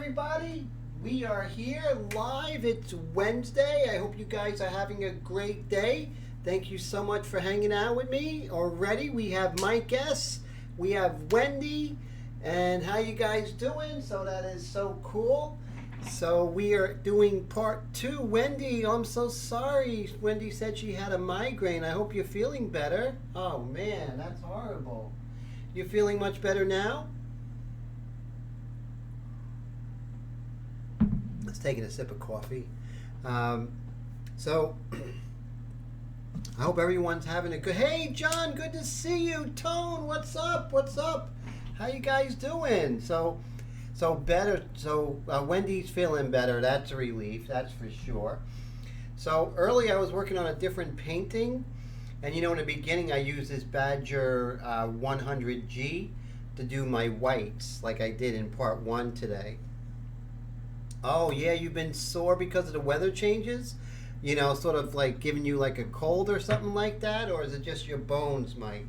everybody. We are here live. It's Wednesday. I hope you guys are having a great day. Thank you so much for hanging out with me. Already we have Mike S. We have Wendy. And how you guys doing? So that is so cool. So we are doing part 2. Wendy, I'm so sorry. Wendy said she had a migraine. I hope you're feeling better. Oh man, that's horrible. You feeling much better now? Let's take a sip of coffee. So I hope everyone's having a good. Hey John, good to see you. Tone, what's up? What's up? How you guys doing? So better. So Wendy's feeling better. That's a relief. That's for sure. So earlier I was working on a different painting, and you know in the beginning I used this Badger 100G to do my whites, like I did in part 1 today. Oh yeah, you've been sore because of the weather changes? You know, sort of like giving you like a cold or something like that? Or is it just your bones, Mike?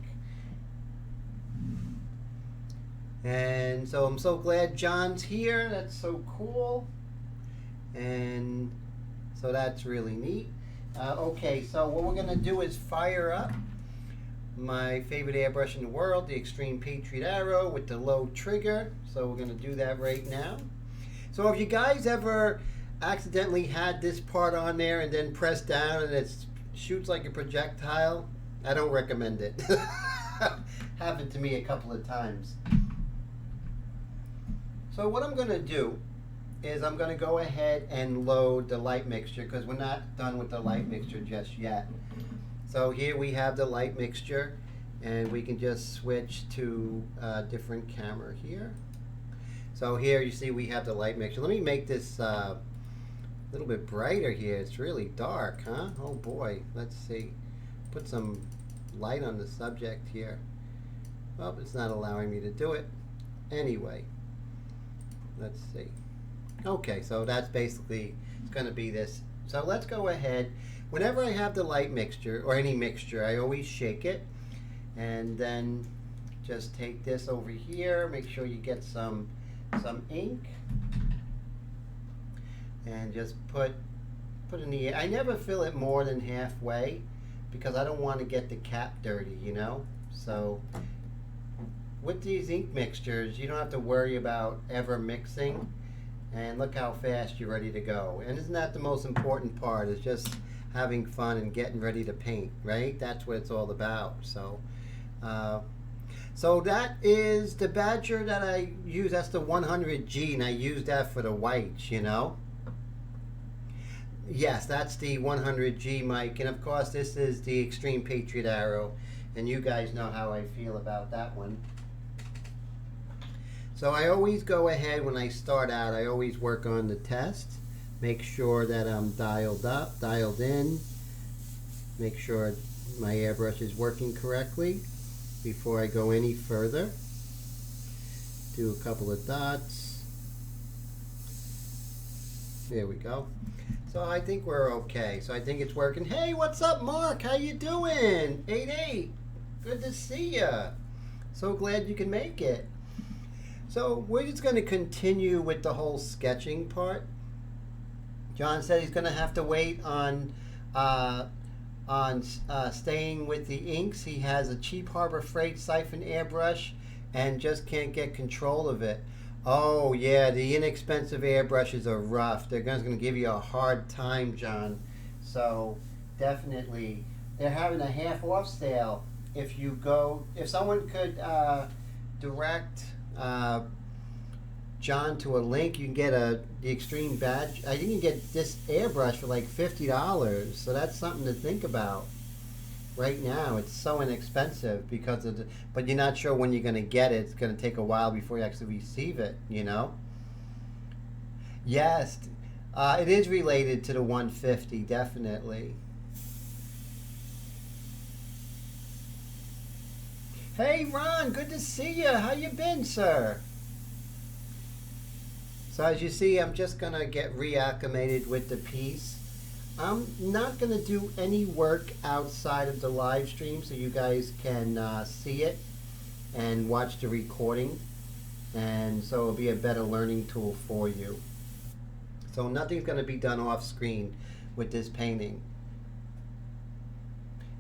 And so I'm so glad John's here. That's so cool. And so that's really neat. Okay, so what we're going to do is fire up my favorite airbrush in the world, the Extreme Patriot Arrow with the low trigger. So we're going to do that right now. So if you guys ever accidentally had this part on there and then press down and it shoots like a projectile, I don't recommend it. Happened to me a couple of times. So what I'm going to do is I'm going to go ahead and load the light mixture because we're not done with the light mixture just yet. So here we have the light mixture, and we can just switch to a different camera here. So here you see we have the light mixture. Let me make this a little bit brighter here. It's really dark, huh? Oh boy. Let's see. Put some light on the subject here. Well, it's not allowing me to do it. Anyway, let's see. Okay, so that's basically, it's going to be this. So let's go ahead. Whenever I have the light mixture, or any mixture, I always shake it. And then just take this over here. Make sure you get some ink, and just put in the, I never fill it more than halfway because I don't want to get the cap dirty, you know. So with these ink mixtures you don't have to worry about ever mixing, and look how fast you're ready to go. And isn't that the most important part, is just having fun and getting ready to paint, right? That's what it's all about. So that is the Badger that I use. That's the 100G, and I use that for the whites, you know. Yes, that's the 100G, Mike. And of course, this is the Extreme Patriot Arrow, and you guys know how I feel about that one. So I always go ahead when I start out. I always work on the test, make sure that I'm dialed up, dialed in, make sure my airbrush is working correctly before I go any further. Do a couple of dots. There we go. So I think we're okay. So I think it's working. Hey, what's up, Mark? How you doing? 88. Good to see ya. So glad you can make it. So we're just going to continue with the whole sketching part. John said he's going to have to wait on staying with the inks. He has a cheap Harbor Freight siphon airbrush and just can't get control of it. Oh yeah, the inexpensive airbrushes are rough. They're going to give you a hard time, John. So definitely, they're having a half off sale. If you go, if someone could direct John to a link, you can get the Extreme Badge. I think you can get this airbrush for like $50. So that's something to think about. Right now, it's so inexpensive because of the, but you're not sure when you're going to get it. It's going to take a while before you actually receive it, you know? Yes, it is related to the 150, definitely. Hey, Ron, good to see you. How you been, sir? So as you see, I'm just going to get reacclimated with the piece. I'm not going to do any work outside of the live stream so you guys can see it and watch the recording. and so it'll be a better learning tool for you. So nothing's going to be done off screen with this painting.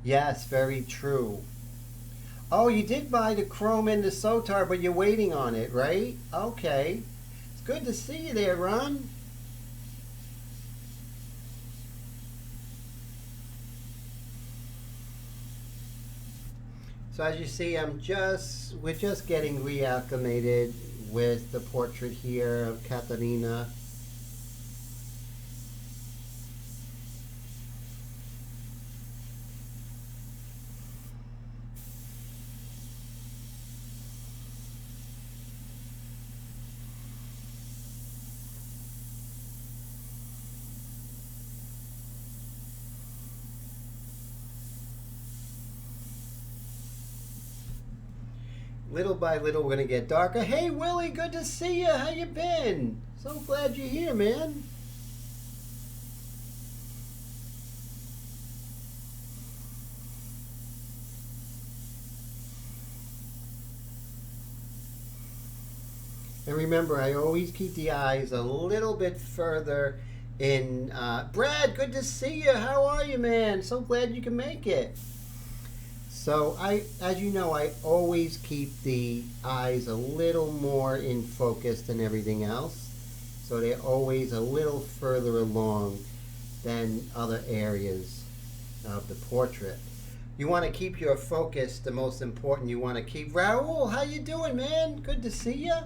Yes, very true. Oh, you did buy the chrome and the Sotar, but you're waiting on it, right? Okay. It's good to see you there, Ron. So as you see, we're just getting reacclimated with the portrait here of Katharina. Little by little, we're gonna get darker. Hey, Willie, good to see you. How you been? So glad you're here, man. And remember, I always keep the eyes a little bit further in. Brad, good to see you. How are you, man? So glad you can make it. So as you know, I always keep the eyes a little more in focus than everything else. So they're always a little further along than other areas of the portrait. You want to keep your focus the most important. You want to keep, Raul, how you doing, man? Good to see you.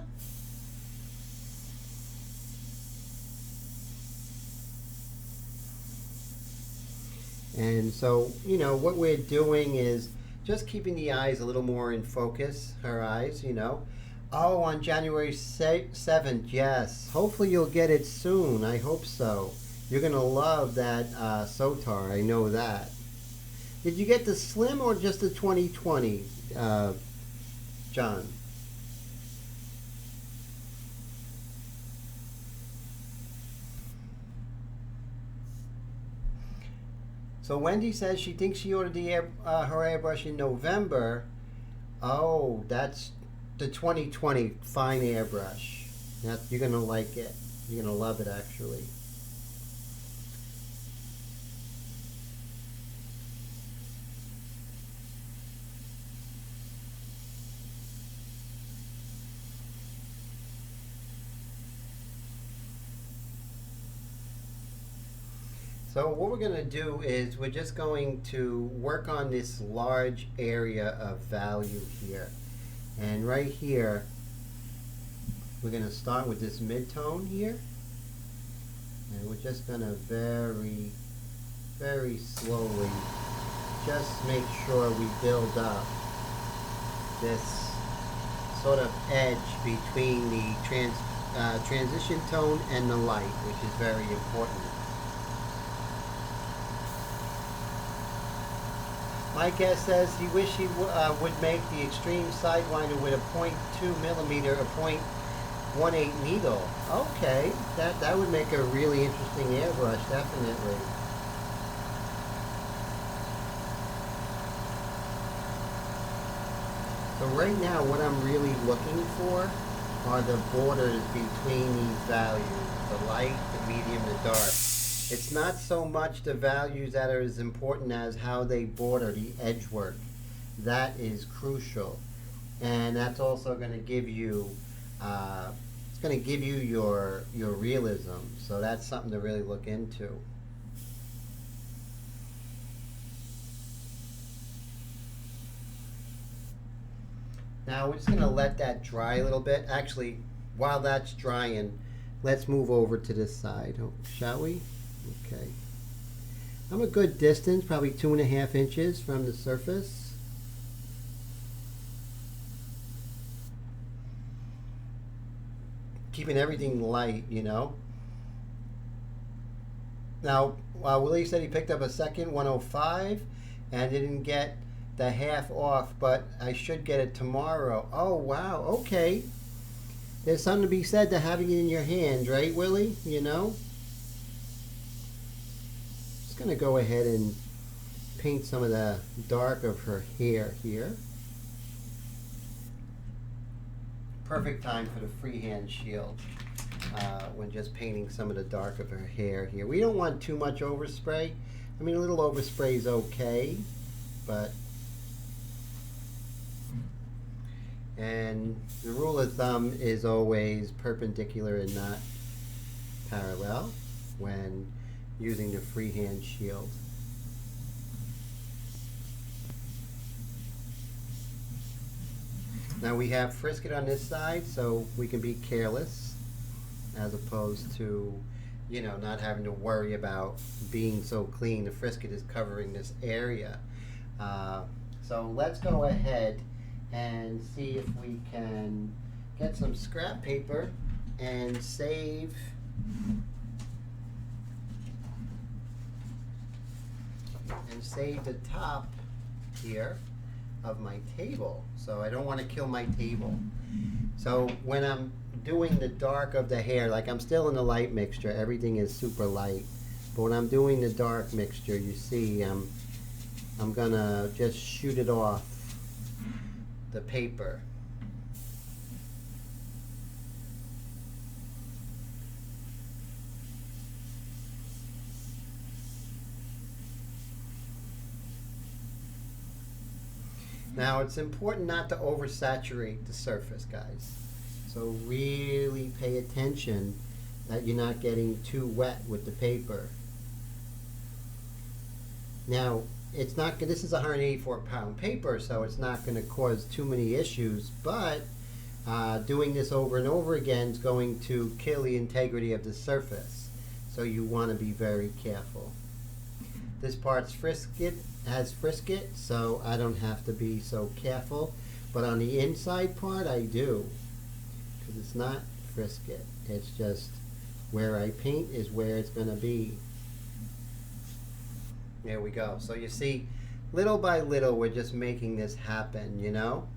And so, you know, what we're doing is just keeping the eyes a little more in focus, her eyes, you know. Oh, on January 7th, yes. Hopefully you'll get it soon. I hope so. You're going to love that Sotar. I know that. Did you get the Slim or just the 2020, John? So Wendy says she thinks she ordered her airbrush in November. Oh, that's the 2020 fine airbrush. You're going to like it. You're going to love it, actually. So what we're going to do is we're just going to work on this large area of value here. And right here, we're going to start with this mid-tone here. And we're just going to very, very slowly just make sure we build up this sort of edge between the transition tone and the light, which is very important. My guest says he wished he would make the extreme sidewinder with a 0.2 millimeter, a 0.18 needle. Okay, that would make a really interesting airbrush, definitely. So right now, what I'm really looking for are the borders between these values, the light, the medium, the dark. It's not so much the values that are as important as how they border the edge work. That is crucial. And that's also going to give you, it's going to give you your realism. So that's something to really look into. Now we're just going to let that dry a little bit. Actually, while that's drying, let's move over to this side, shall we? Okay. I'm a good distance, probably 2.5 inches from the surface. Keeping everything light, you know. Now, Willie said he picked up a second 105 and didn't get the half off, but I should get it tomorrow. Oh, wow. Okay. There's something to be said to having it in your hands, right, Willie? You know? Going to go ahead and paint some of the dark of her hair here. perfect time for the freehand shield when just painting some of the dark of her hair here. We don't want too much overspray. I mean, a little overspray is okay, but... And the rule of thumb is always perpendicular and not parallel when using the freehand shield. Now we have frisket on this side, so we can be careless as opposed to, you know, not having to worry about being so clean. The frisket is covering this area. So let's go ahead and see if we can get some scrap paper and save the top here of my table. So I don't want to kill my table. So when I'm doing the dark of the hair, like I'm still in the light mixture, everything is super light. But when I'm doing the dark mixture, you see I'm gonna just shoot it off the paper. Now it's important not to oversaturate the surface, guys. So really pay attention that you're not getting too wet with the paper. Now, it's not. This is a 184-pound paper, so it's not going to cause too many issues. But doing this over and over again is going to kill the integrity of the surface. So you want to be very careful. This part's has frisket, so I don't have to be so careful. But on the inside part, I do, because it's not frisket. It's just where I paint is where it's going to be. There we go. So you see, little by little, we're just making this happen, you know?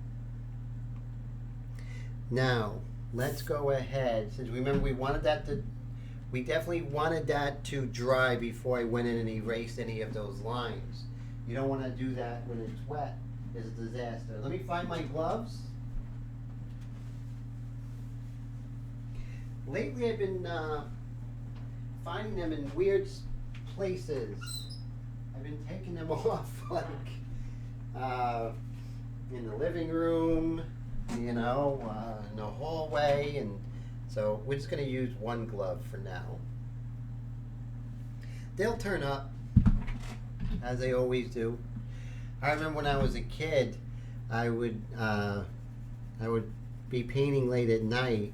Now, let's go ahead. Since remember, we definitely wanted that to dry before I went in and erased any of those lines. You don't want to do that when it's wet. It's a disaster. Let me find my gloves. Lately, I've been finding them in weird places. I've been taking them off, like in the living room, you know, in the hallway, and so we're just going to use one glove for now. They'll turn up, as they always do. I remember when I was a kid, I would be painting late at night,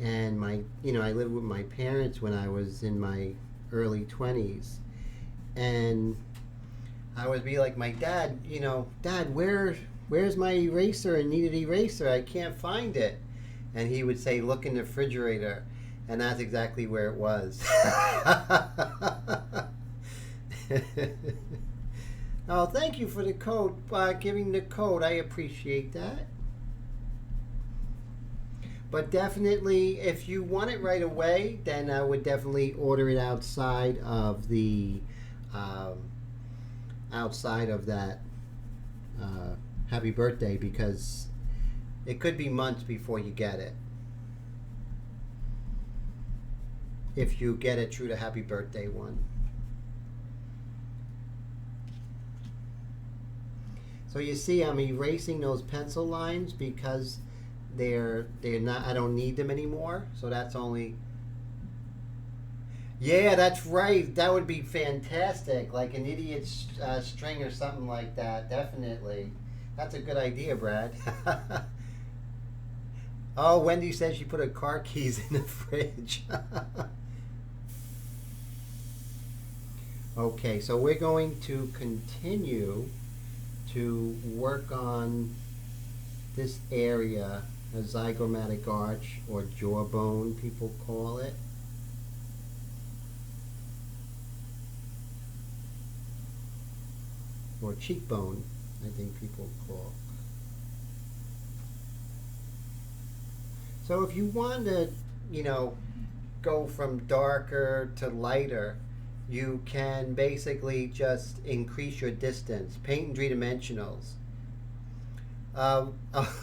and I lived with my parents when I was in my early 20s. And I would be like, my dad, you know, Dad, where's my eraser? I need an eraser. I can't find it. And he would say, look in the refrigerator. And that's exactly where it was. Oh, thank you for the code, giving the code. I appreciate that. But definitely, if you want it right away, then I would definitely order it outside of the that happy birthday, because it could be months before you get it. If you get it through the happy birthday one. So you see, I'm erasing those pencil lines because they're not. I don't need them anymore. So that's only. Yeah, that's right. That would be fantastic. Like an idiot string or something like that. Definitely. That's a good idea, Brad. Oh, Wendy said she put her car keys in the fridge. Okay, so we're going to continue to work on this area, a zygomatic arch, or jawbone, people call it. Or cheekbone, I think people call. So if you want to, you know, go from darker to lighter, you can basically just increase your distance. Paint in three dimensionals.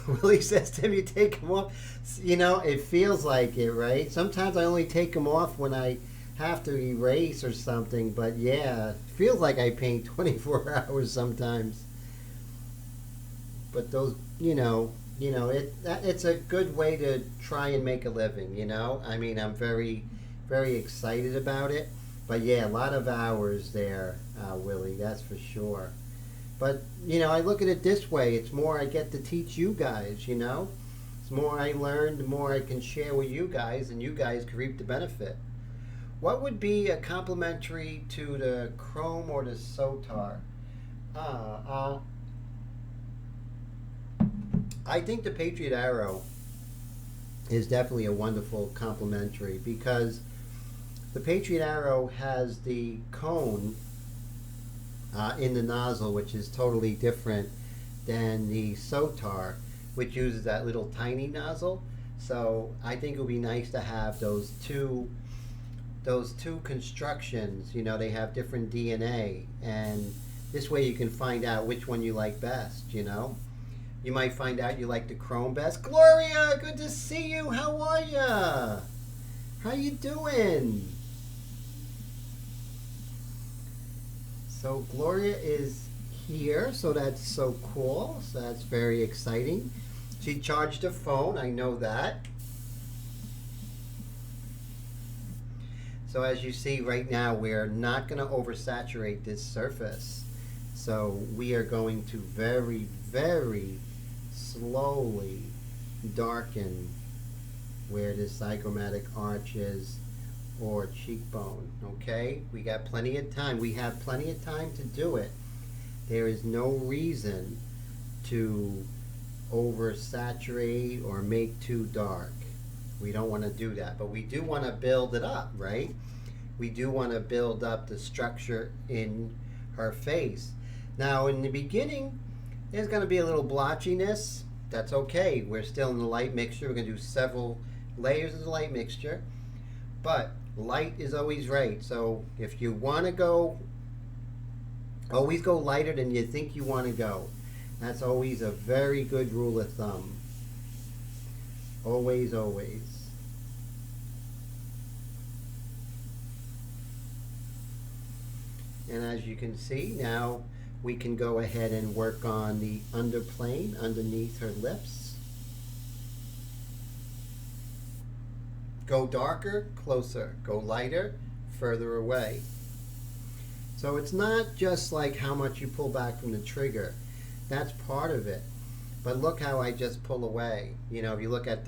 Willie says, Tim, you take them off. You know, it feels like it, right? Sometimes I only take them off when I have to erase or something, but yeah, it feels like I paint 24 hours sometimes. But those, it's a good way to try and make a living, you know? I mean, I'm very, very excited about it. But yeah, a lot of hours there, Willie, that's for sure. But, I look at it this way. It's more I get to teach you guys, you know? The more I learn, the more I can share with you guys, and you guys can reap the benefit. What would be a complementary to the chrome or the sotar? I think the Patriot Arrow is definitely a wonderful complementary because the Patriot Arrow has the cone in the nozzle, which is totally different than the Sotar, which uses that little tiny nozzle. So I think it would be nice to have those two constructions. They have different DNA, and this way you can find out which one you like best. You might find out you like the chrome best. Gloria, good to see you. How are ya? How you doing? So Gloria is here, so that's so cool. So that's very exciting. She charged her phone, I know that. So as you see right now, we're not going to oversaturate this surface. So we are going to very, very slowly darken where this zygomatic arch is or cheekbone. Okay, we got plenty of time. We have plenty of time to do it. There is no reason to oversaturate or make too dark. We don't want to do that, but we do want to build it up, right? We do want to build up the structure in her face. Now in the beginning there's going to be a little blotchiness. That's okay. We're still in the light mixture. We're going to do several layers of the light mixture, but light is always right. So if you want to go, always go lighter than you think you want to go. That's always a very good rule of thumb. Always, always. And as you can see, now we can go ahead and work on the underplane underneath her lips. Go darker, closer. Go lighter, further away. So it's not just like how much you pull back from the trigger. That's part of it. But look how I just pull away. If you look at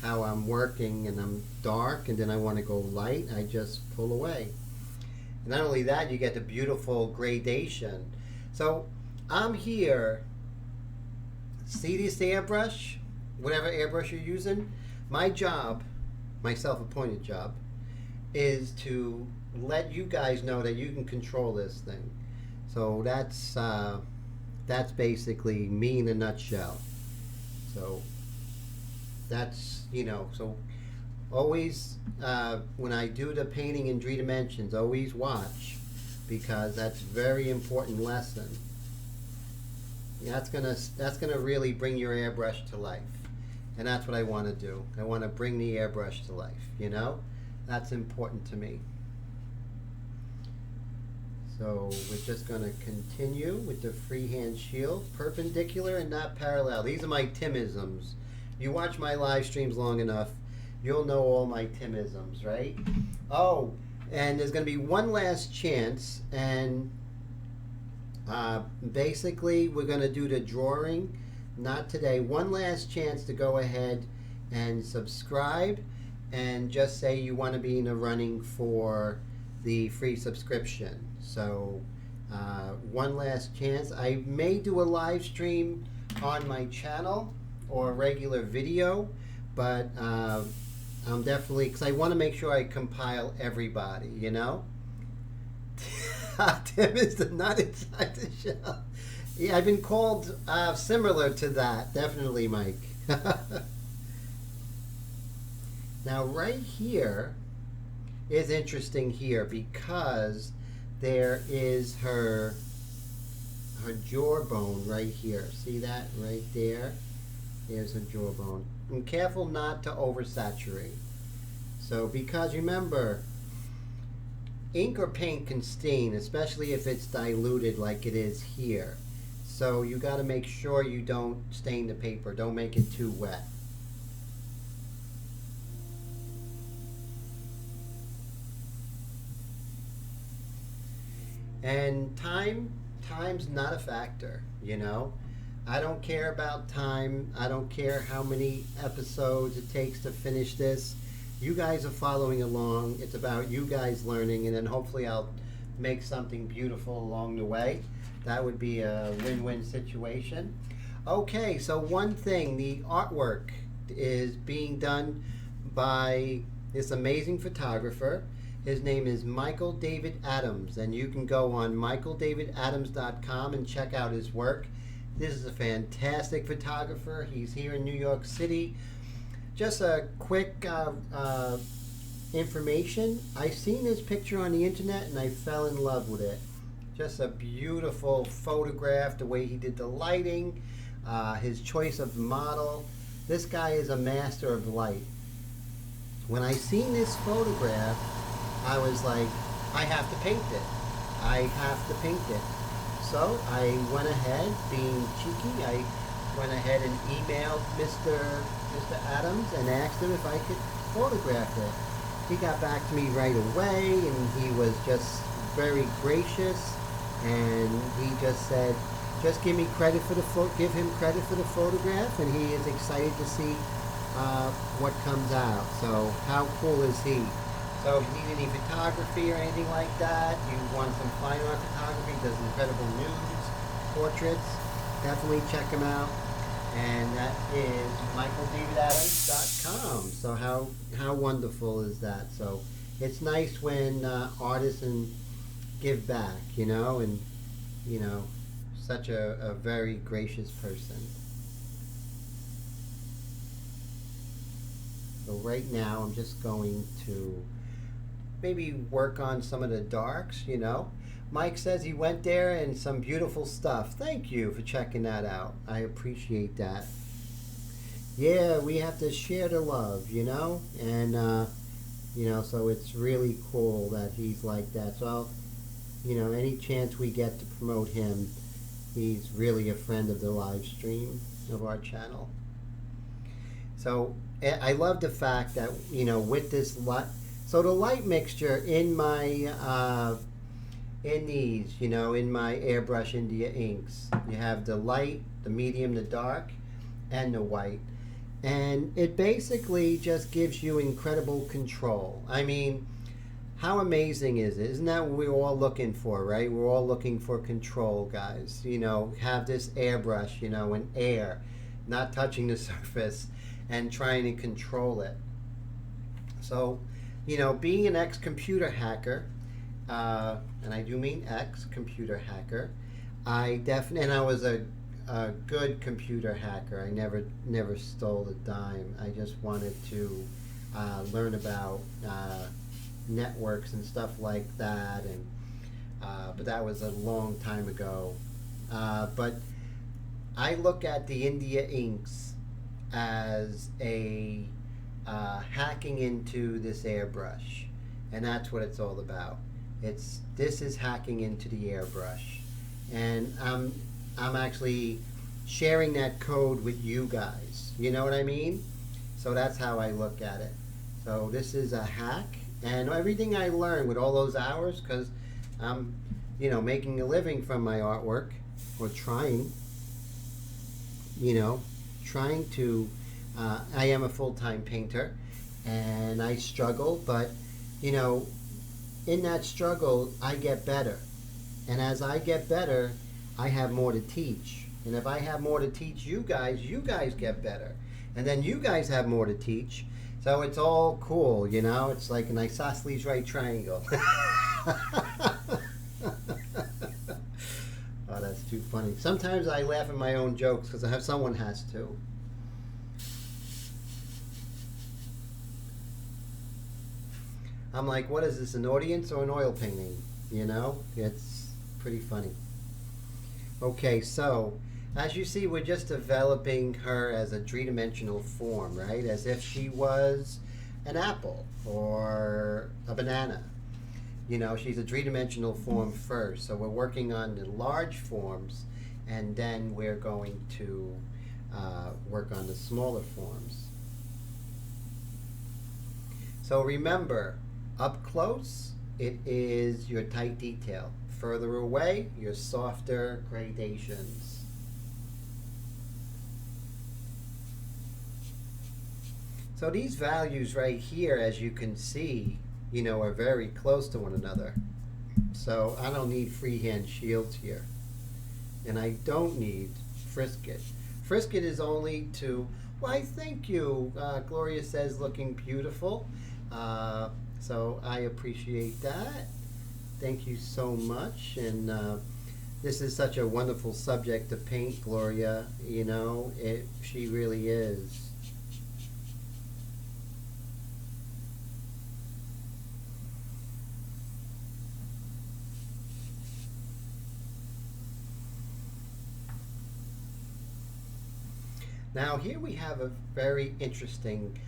how I'm working and I'm dark and then I want to go light, I just pull away. And not only that, you get the beautiful gradation. So I'm here. See this airbrush? Whatever airbrush you're using? My job, my self-appointed job, is to let you guys know that you can control this thing. So that's basically me in a nutshell. So that's, so always when I do the painting in 3 dimensions, always watch, because that's a very important lesson. That's gonna really bring your airbrush to life, and that's what I want to do. I want to bring the airbrush to life. That's important to me. So we're just going to continue with the freehand shield, perpendicular and not parallel. These are my Timisms. You watch my live streams long enough, you'll know all my Timisms, right? Oh, and there's going to be one last chance, and basically we're going to do the drawing, not today. One last chance to go ahead and subscribe and just say you want to be in the running for the free subscription. So one last chance. I may do a live stream on my channel or a regular video, but I'm definitely, because I want to make sure I compile everybody, Tim is not inside the shell. Yeah, I've been called similar to that, definitely, Mike. Now right here is interesting here because there is her her jawbone right here. See that right there? There's her jawbone. And careful not to oversaturate. So because remember, ink or paint can stain, especially if it's diluted like it is here. So you got to make sure you don't stain the paper. Don't make it too wet. And time's not a factor, you know. I don't care about time. I don't care how many episodes it takes to finish this. You guys are following along. It's about you guys learning, and then hopefully I'll make something beautiful along the way. That would be a win-win situation. Okay, so one thing, the artwork is being done by this amazing photographer. His name is Michael David Adams, and you can go on michaeldavidadams.com and check out his work. This is a fantastic photographer. He's here in New York City. Just a quick information. I seen this picture on the internet and I fell in love with it. Just a beautiful photograph, the way he did the lighting, his choice of model. This guy is a master of light. When I seen this photograph, I was like, I have to paint it. I have to paint it. So I went ahead, being cheeky, I went ahead and emailed Mr. Adams and asked him if I could photograph it. He got back to me right away, and he was just very gracious, and he just said, just give him credit for the photograph, and he is excited to see what comes out. So how cool is he? So if you need any photography or anything like that, you want some fine art photography, he does incredible nudes, portraits, definitely check him out. And that is michaeldavidadams.com. So how wonderful is that? So it's nice when artists give back, you know, and you know, such a very gracious person. So right now I'm just going to maybe work on some of the darks, you know. Mike says he went there and some beautiful stuff. Thank you for checking that out. I appreciate that. Yeah, we have to share the love, you know, and you know, so it's really cool that he's like that. So, you know, any chance we get to promote him, he's really a friend of the live stream of our channel. So I love the fact that, you know, with this light, so the light mixture in my in these, you know, in my Airbrush India inks, you have the light, the medium, the dark, and the white. And it basically just gives you incredible control. I mean, how amazing is it? Isn't that what we're all looking for, right? We're all looking for control, guys. You know, have this airbrush, you know, and air, not touching the surface and trying to control it. So, you know, being an ex-computer hacker, and I do mean ex-computer hacker, and I was a good computer hacker. I never stole a dime. I just wanted to learn about networks and stuff like that, and but that was a long time ago. But I look at the India inks as a hacking into this airbrush, and that's what it's all about. This is hacking into the airbrush, and I'm actually sharing that code with you guys. You know what I mean? So that's how I look at it. So this is a hack, and everything I learned with all those hours, because I'm, you know, making a living from my artwork, or trying, you know, trying to. I am a full-time painter, and I struggle, but, you know, in that struggle, I get better. And as I get better, I have more to teach. And if I have more to teach you guys get better. And then you guys have more to teach. So it's all cool, you know? It's like an isosceles right triangle. Oh, that's too funny. Sometimes I laugh at my own jokes because someone has to. I'm like, what is this, an audience or an oil painting? You know, it's pretty funny. Okay, so as you see, we're just developing her as a three-dimensional form, right? As if she was an apple or a banana. You know, she's a three-dimensional form first. So we're working on the large forms, and then we're going to work on the smaller forms. So remember, up close, it is your tight detail. Further away, your softer gradations. So these values right here, as you can see, you know, are very close to one another. So I don't need freehand shields here. And I don't need Frisket. Frisket is only to, why thank you, Gloria says looking beautiful. So I appreciate that. Thank you so much. And this is such a wonderful subject to paint, Gloria. You know, she really is. Now here we have a very interesting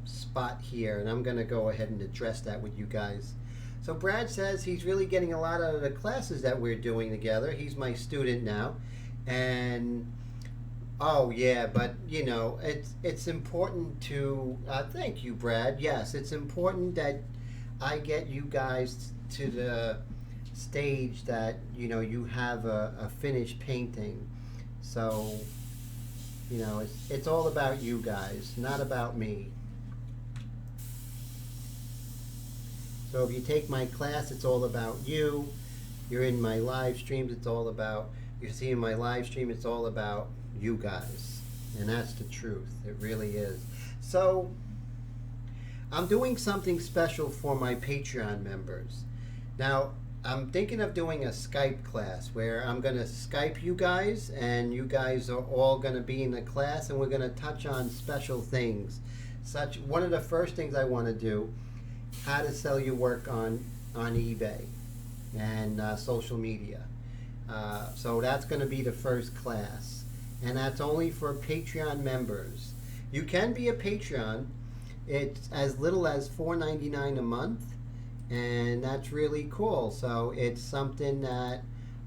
spot here, and I'm going to go ahead and address that with you guys. So Brad says he's really getting a lot out of the classes that we're doing together. He's my student now, and oh yeah, but you know, it's important to thank you, Brad. Yes, it's important that I get you guys to the stage that you know you have a finished painting. So you know, it's all about you guys, not about me. So if you take my class, it's all about you. You're in my live streams, it's all about, you're seeing my live stream, it's all about you guys. And that's the truth, it really is. So, I'm doing something special for my Patreon members. Now, I'm thinking of doing a Skype class where I'm going to Skype you guys, and you guys are all going to be in the class, and we're going to touch on special things. Such one of the first things I want to do, how to sell your work on eBay and social media. So that's going to be the first class, and that's only for Patreon members. You can be a Patreon. It's as little as $4.99 a month. And that's really cool. So it's something that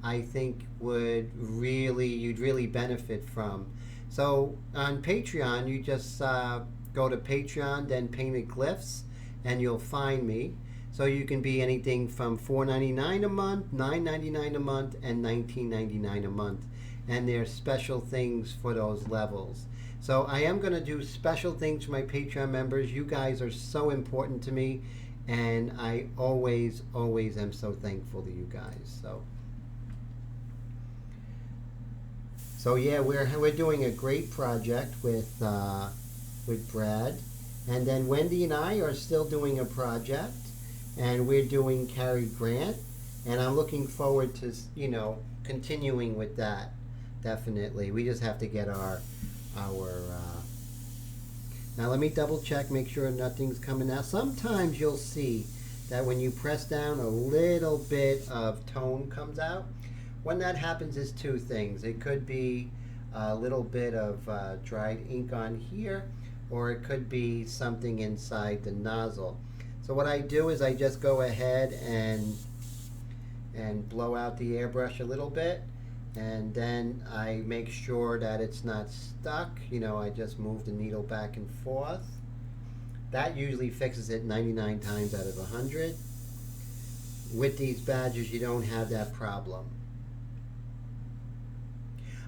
I think you'd really benefit from. So on Patreon, you just go to Patreon, then Painted Glyphs, and you'll find me. So you can be anything from $4.99 a month, $9.99 a month, and $19.99 a month. And there's special things for those levels. So I am going to do special things for my Patreon members. You guys are so important to me. And I always am so thankful to you guys. So yeah, we're doing a great project with Brad, and then Wendy and I are still doing a project, and we're doing Cary Grant, and I'm looking forward to continuing with that. Definitely, we just have to get our now let me double check, make sure nothing's coming out. Sometimes you'll see that when you press down, a little bit of tone comes out. When that happens is two things. It could be a little bit of dried ink on here, or it could be something inside the nozzle. So what I do is I just go ahead and blow out the airbrush a little bit, and then I make sure that it's not stuck. I just move the needle back and forth. That usually fixes it 99 times out of 100. With these badges, you don't have that problem.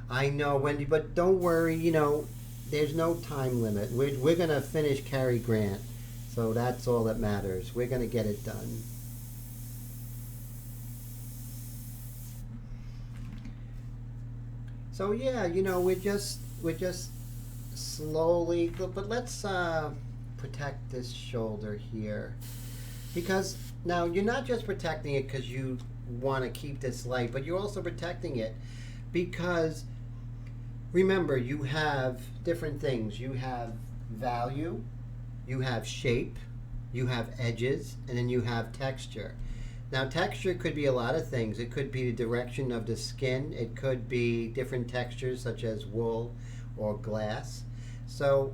I know, Wendy, but don't worry, there's no time limit. We're going to finish Cary Grant, so that's all that matters. We're going to get it done. So yeah, we're just slowly, but let's protect this shoulder here, because now you're not just protecting it because you want to keep this light, but you're also protecting it because remember, you have different things. You have value, you have shape, you have edges, and then you have texture. Now, texture could be a lot of things. It could be the direction of the skin. It could be different textures such as wool or glass. So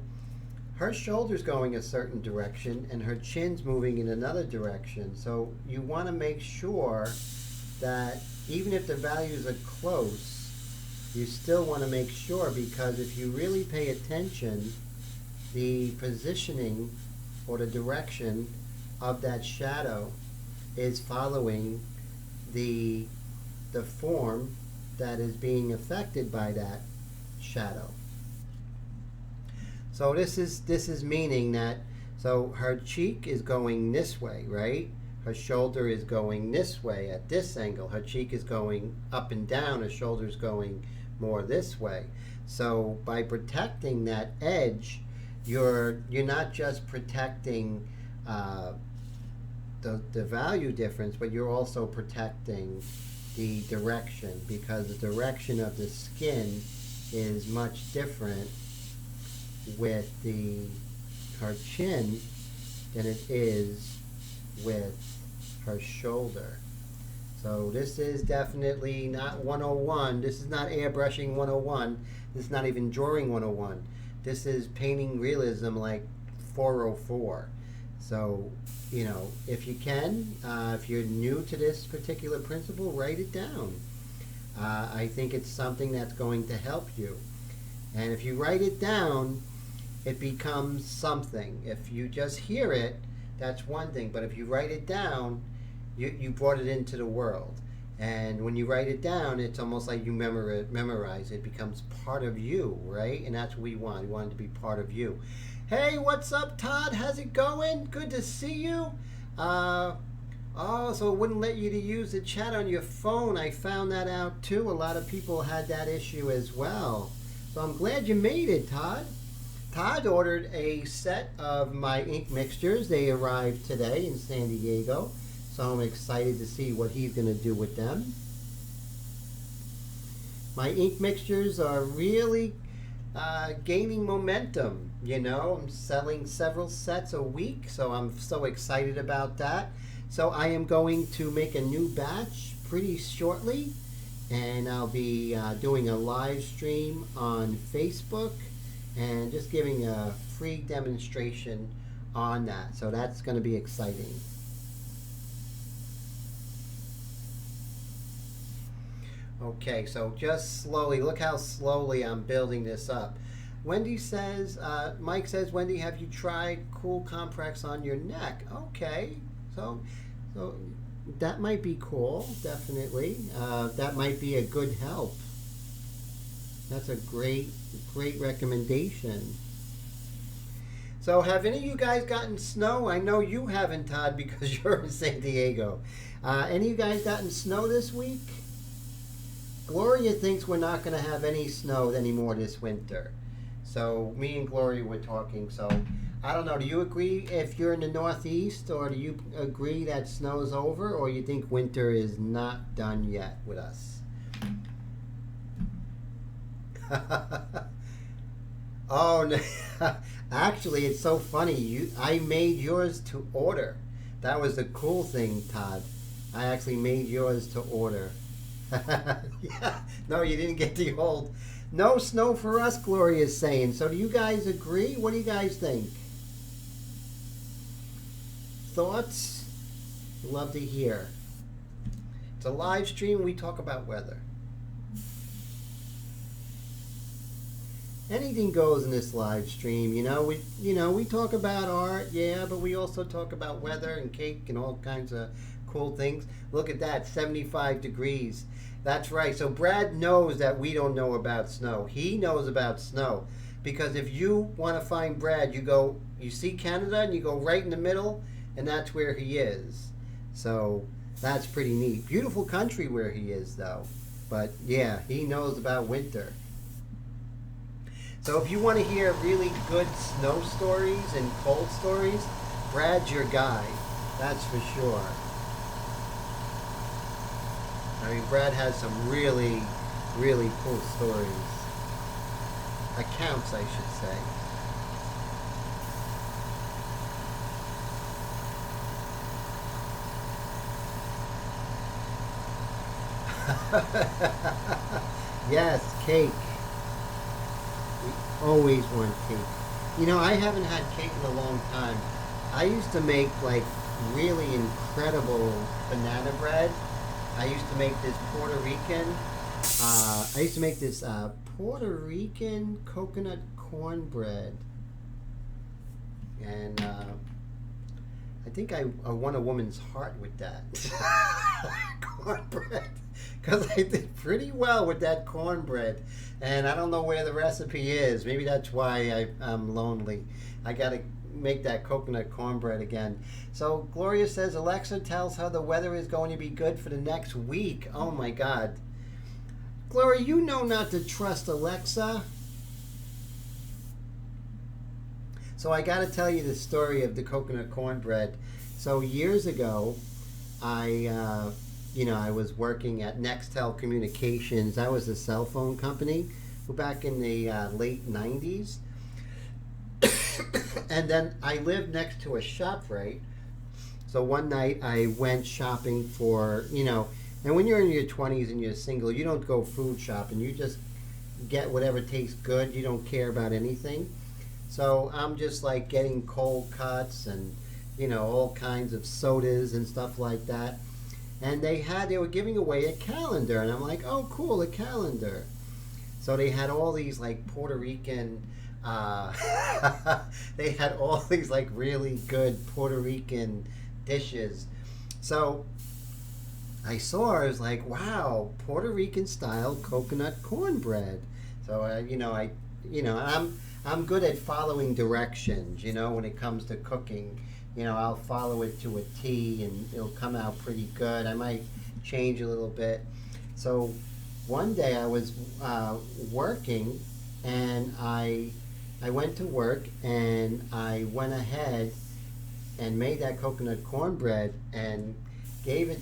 her shoulder's going a certain direction and her chin's moving in another direction. So you want to make sure that even if the values are close, you still want to make sure, because if you really pay attention, the positioning or the direction of that shadow is following the form that is being affected by that shadow. So this is meaning that, so her cheek is going this way, right? Her shoulder is going this way at this angle. Her cheek is going up and down. Her shoulder is going more this way. So by protecting that edge, you're not just protecting the value difference, but you're also protecting the direction, because the direction of the skin is much different with her chin than it is with her shoulder. So this is definitely not 101. This is not airbrushing 101. This is not even drawing 101. This is painting realism like 404. So, you know, if you can, if you're new to this particular principle, write it down. I think it's something that's going to help you. And if you write it down, it becomes something. If you just hear it, that's one thing. But if you write it down, you brought it into the world. And when you write it down, it's almost like you memorize it. It becomes part of you, right? And that's what we want. We want it to be part of you. Hey, what's up, Todd? How's it going? Good to see you. Oh, so it wouldn't let you to use the chat on your phone. I found that out too. A lot of people had that issue as well. So I'm glad you made it, Todd. Todd ordered a set of my ink mixtures. They arrived today in San Diego. So I'm excited to see what he's going to do with them. My ink mixtures are really gaining momentum. You know, I'm selling several sets a week, so I'm so excited about that. So I am going to make a new batch pretty shortly, and I'll be doing a live stream on Facebook and just giving a free demonstration on that. So that's going to be exciting. Okay, so just slowly, look how slowly I'm building this up. Wendy says, Mike says, Wendy, have you tried cool compress on your neck? Okay, so that might be cool, definitely. That might be a good help. That's a great recommendation. So have any of you guys gotten snow? I know you haven't, Todd, because you're in San Diego. Any of you guys gotten snow this week? Gloria thinks we're not going to have any snow anymore this winter. So me and Gloria were talking. So I don't know. Do you agree if you're in the Northeast, or do you agree that snow's over, or you think winter is not done yet with us? Oh, no. Actually, it's so funny. I made yours to order. That was the cool thing, Todd. I actually made yours to order. Yeah. No, you didn't get the old. No snow for us, Gloria's saying. So do you guys agree? What do you guys think? Thoughts? Love to hear. It's a live stream. We talk about weather. Anything goes in this live stream. We talk about art, yeah, but we also talk about weather and cake and all kinds of cool things. Look at that, 75 degrees. That's right. So Brad knows that we don't know about snow. He knows about snow, because if you want to find Brad, you see Canada and you go right in the middle, and that's where he is. So that's pretty neat. Beautiful country where he is, though. But yeah, he knows about winter. So if you want to hear really good snow stories and cold stories, Brad's your guy. That's for sure. I mean, Brad has some really, really cool stories. Accounts, I should say. Yes, cake. We always want cake. You know, I haven't had cake in a long time. I used to make like really incredible banana bread. I used to make this Puerto Rican. I used to make this Puerto Rican coconut cornbread, and I think I won a woman's heart with that cornbread because I did pretty well with that cornbread, and I don't know where the recipe is. Maybe that's why I'm lonely. I gotta make that coconut cornbread again. So Gloria says Alexa tells her the weather is going to be good for the next week. Oh my God, Gloria, you know not to trust Alexa. So I got to tell you the story of the coconut cornbread. So years ago, I was working at Nextel Communications. That was a cell phone company back in the late '90s. And then I lived next to a ShopRite. So one night I went shopping for, and when you're in your 20s and you're single, you don't go food shopping. You just get whatever tastes good. You don't care about anything. So I'm just like getting cold cuts and all kinds of sodas and stuff like that. And they were giving away a calendar, and I'm like, oh cool, a calendar. So they had all these like Puerto Rican they had all these like really good Puerto Rican dishes. So I was like, wow, Puerto Rican style coconut cornbread. So I'm good at following directions, when it comes to cooking. I'll follow it to a T and it'll come out pretty good. I might change a little bit. So one day I was working, and I went to work, and I went ahead and made that coconut cornbread and gave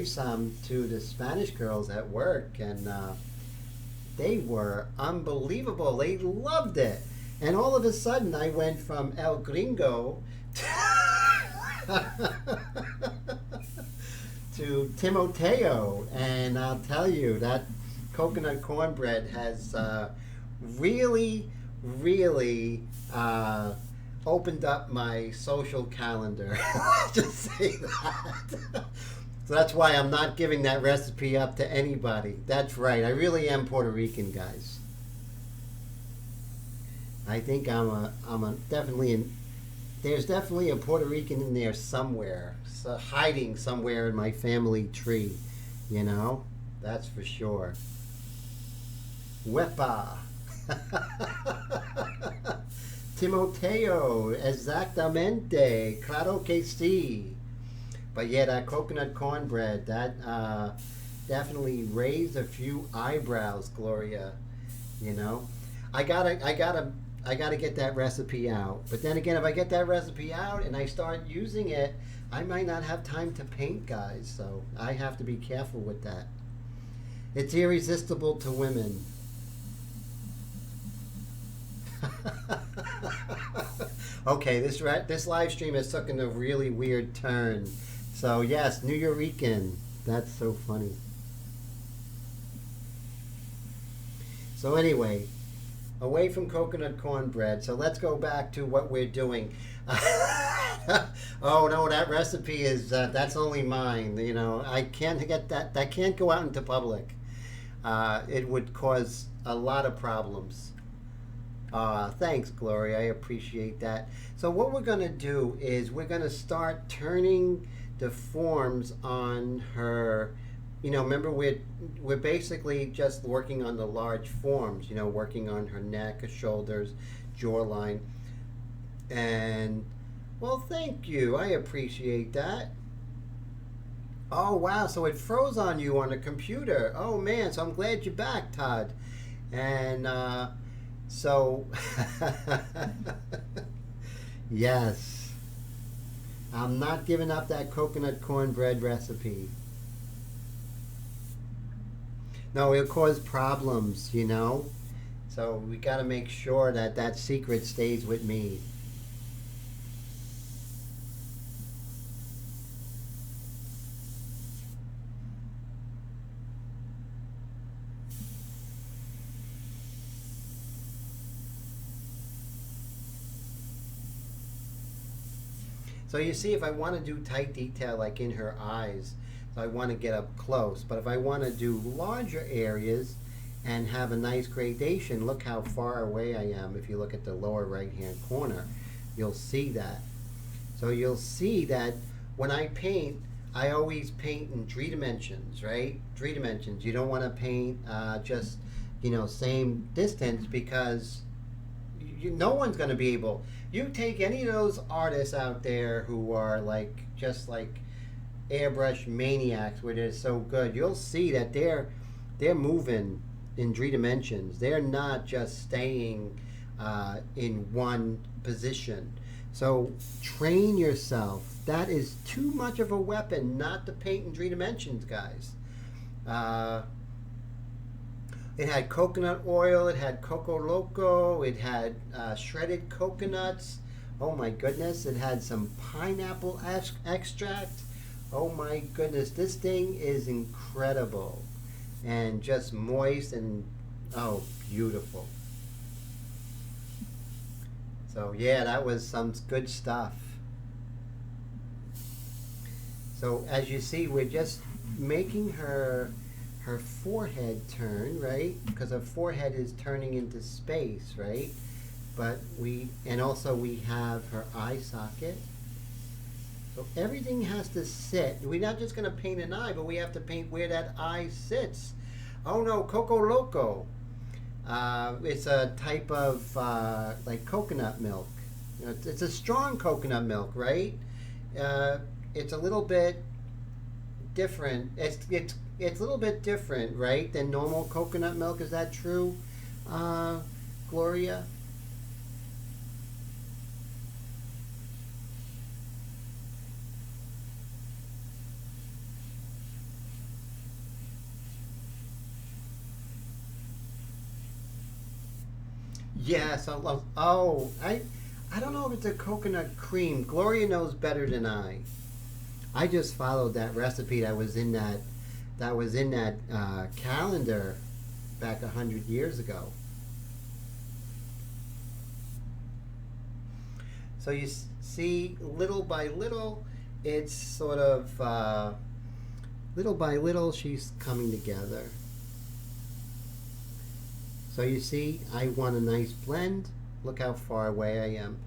some to the Spanish girls at work, and they were unbelievable. They loved it. And all of a sudden, I went from El Gringo to Timoteo. And I'll tell you, that coconut cornbread has really, really opened up my social calendar. Just say that. So that's why I'm not giving that recipe up to anybody. That's right. I really am Puerto Rican, guys. I think there's definitely a Puerto Rican in there somewhere, so hiding somewhere in my family tree, That's for sure. Wepa. Timoteo, exactamente, claro que sí. But yeah, that coconut cornbread, that definitely raised a few eyebrows, Gloria. I gotta get that recipe out. But then again, if I get that recipe out and I start using it, I might not have time to paint, guys. So I have to be careful with that. It's irresistible to women. Okay, this live stream has taken a really weird turn. So yes, New Yorican. That's so funny. So anyway, away from coconut cornbread. So let's go back to what we're doing. Oh no, that recipe is that's only mine. I can't get that. That can't go out into public. It would cause a lot of problems. Thanks, Gloria. I appreciate that. So what we're going to do is we're going to start turning the forms on her. Remember we're basically just working on the large forms. Working on her neck, her shoulders, jawline, and well, thank you. I appreciate that. Oh wow! So it froze on you on the computer. Oh man! So I'm glad you're back, Todd. And so, yes, I'm not giving up that coconut cornbread recipe. No, it'll cause problems, So we got to make sure that that secret stays with me. So you see, if I want to do tight detail like in her eyes, so I want to get up close. But if I want to do larger areas and have a nice gradation, look how far away I am. If you look at the lower right hand corner, you'll see that. So you'll see that when I paint, I always paint in 3 dimensions, right? 3 dimensions. You don't want to paint just, same distance, because no one's going to be able. You take any of those artists out there who are just like airbrush maniacs, where they're so good, you'll see that they're moving in 3 dimensions. They're not just staying in one position. So train yourself. That is too much of a weapon not to paint in 3 dimensions, guys. It had coconut oil, it had Coco Loco, it had shredded coconuts. Oh my goodness, it had some pineapple extract. Oh my goodness, this thing is incredible. And just moist and, oh, beautiful. So yeah, that was some good stuff. So as you see, we're just making her forehead turn, right? Because her forehead is turning into space, right? But also we have her eye socket. So everything has to sit. We're not just going to paint an eye, but we have to paint where that eye sits. Oh no, Coco Loco. It's a type of like coconut milk. It's a strong coconut milk, right? It's a little bit different. It's a little bit different, right, than normal coconut milk. Is that true, Gloria? Yes. I don't know if it's a coconut cream. Gloria knows better than I. I just followed that recipe that was in that calendar back 100 years ago. So you see, little by little, it's sort of little by little she's coming together. So you see, I want a nice blend. Look how far away I am.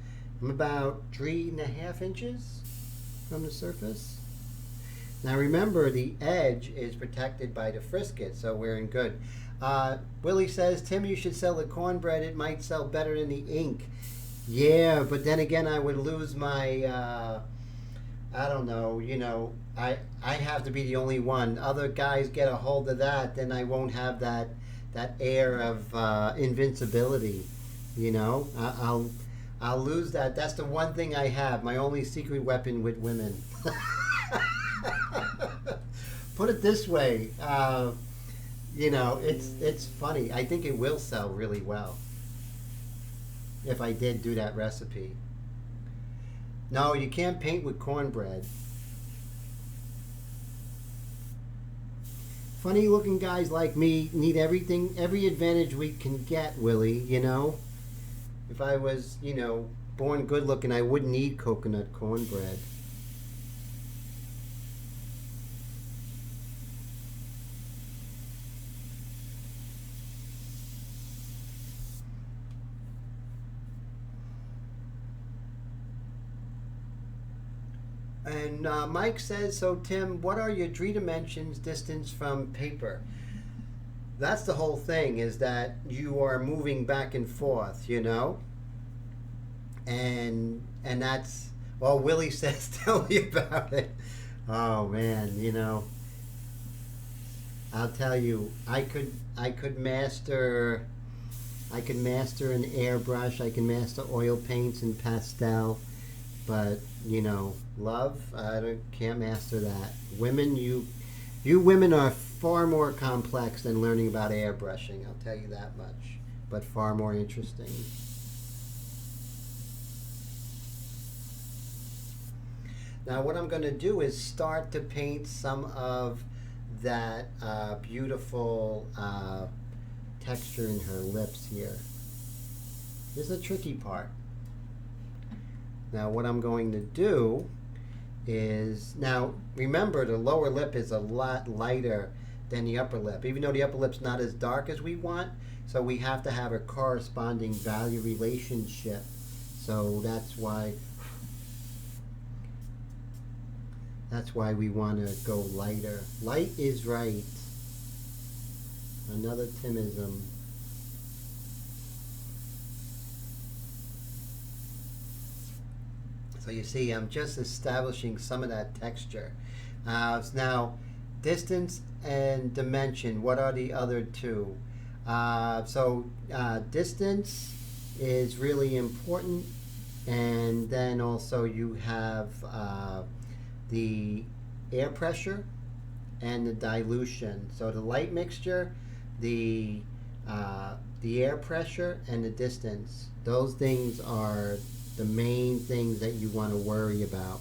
I'm about 3.5 inches from the surface. Now remember, the edge is protected by the frisket, so we're in good. Willie says, Tim, you should sell the cornbread. It might sell better than the ink. Yeah, but then again, I would lose my, I don't know, I have to be the only one. Other guys get a hold of that, then I won't have that air of invincibility, I'll lose that. That's the one thing I have, my only secret weapon with women. Put it this way, it's funny. I think it will sell really well if I did do that recipe. No, you can't paint with cornbread. Funny looking guys like me need every advantage we can get, Willie, If I was, born good looking, I wouldn't need coconut cornbread. And Mike says, so Tim, what are your 3 dimensions distance from paper? That's the whole thing, is that you are moving back and forth, And that's, well, Willie says, tell me about it. Oh man, I'll tell you, I could master an airbrush, I can master oil paints and pastel, but love, can't master that. Women, you women are far more complex than learning about airbrushing, I'll tell you that much, but far more interesting. Now what I'm going to do is start to paint some of that beautiful texture in her lips here. This is a tricky part. Now what I'm going to do is, now remember the lower lip is a lot lighter than the upper lip, even though the upper lip's not as dark as we want, so we have to have a corresponding value relationship. So that's why we want to go lighter. Light is right. Another Timism. So you see, I'm just establishing some of that texture. Now, distance and dimension, what are the other two? Distance is really important, and then also you have the air pressure and the dilution. So the light mixture, the air pressure, and the distance. Those things are the main things that you want to worry about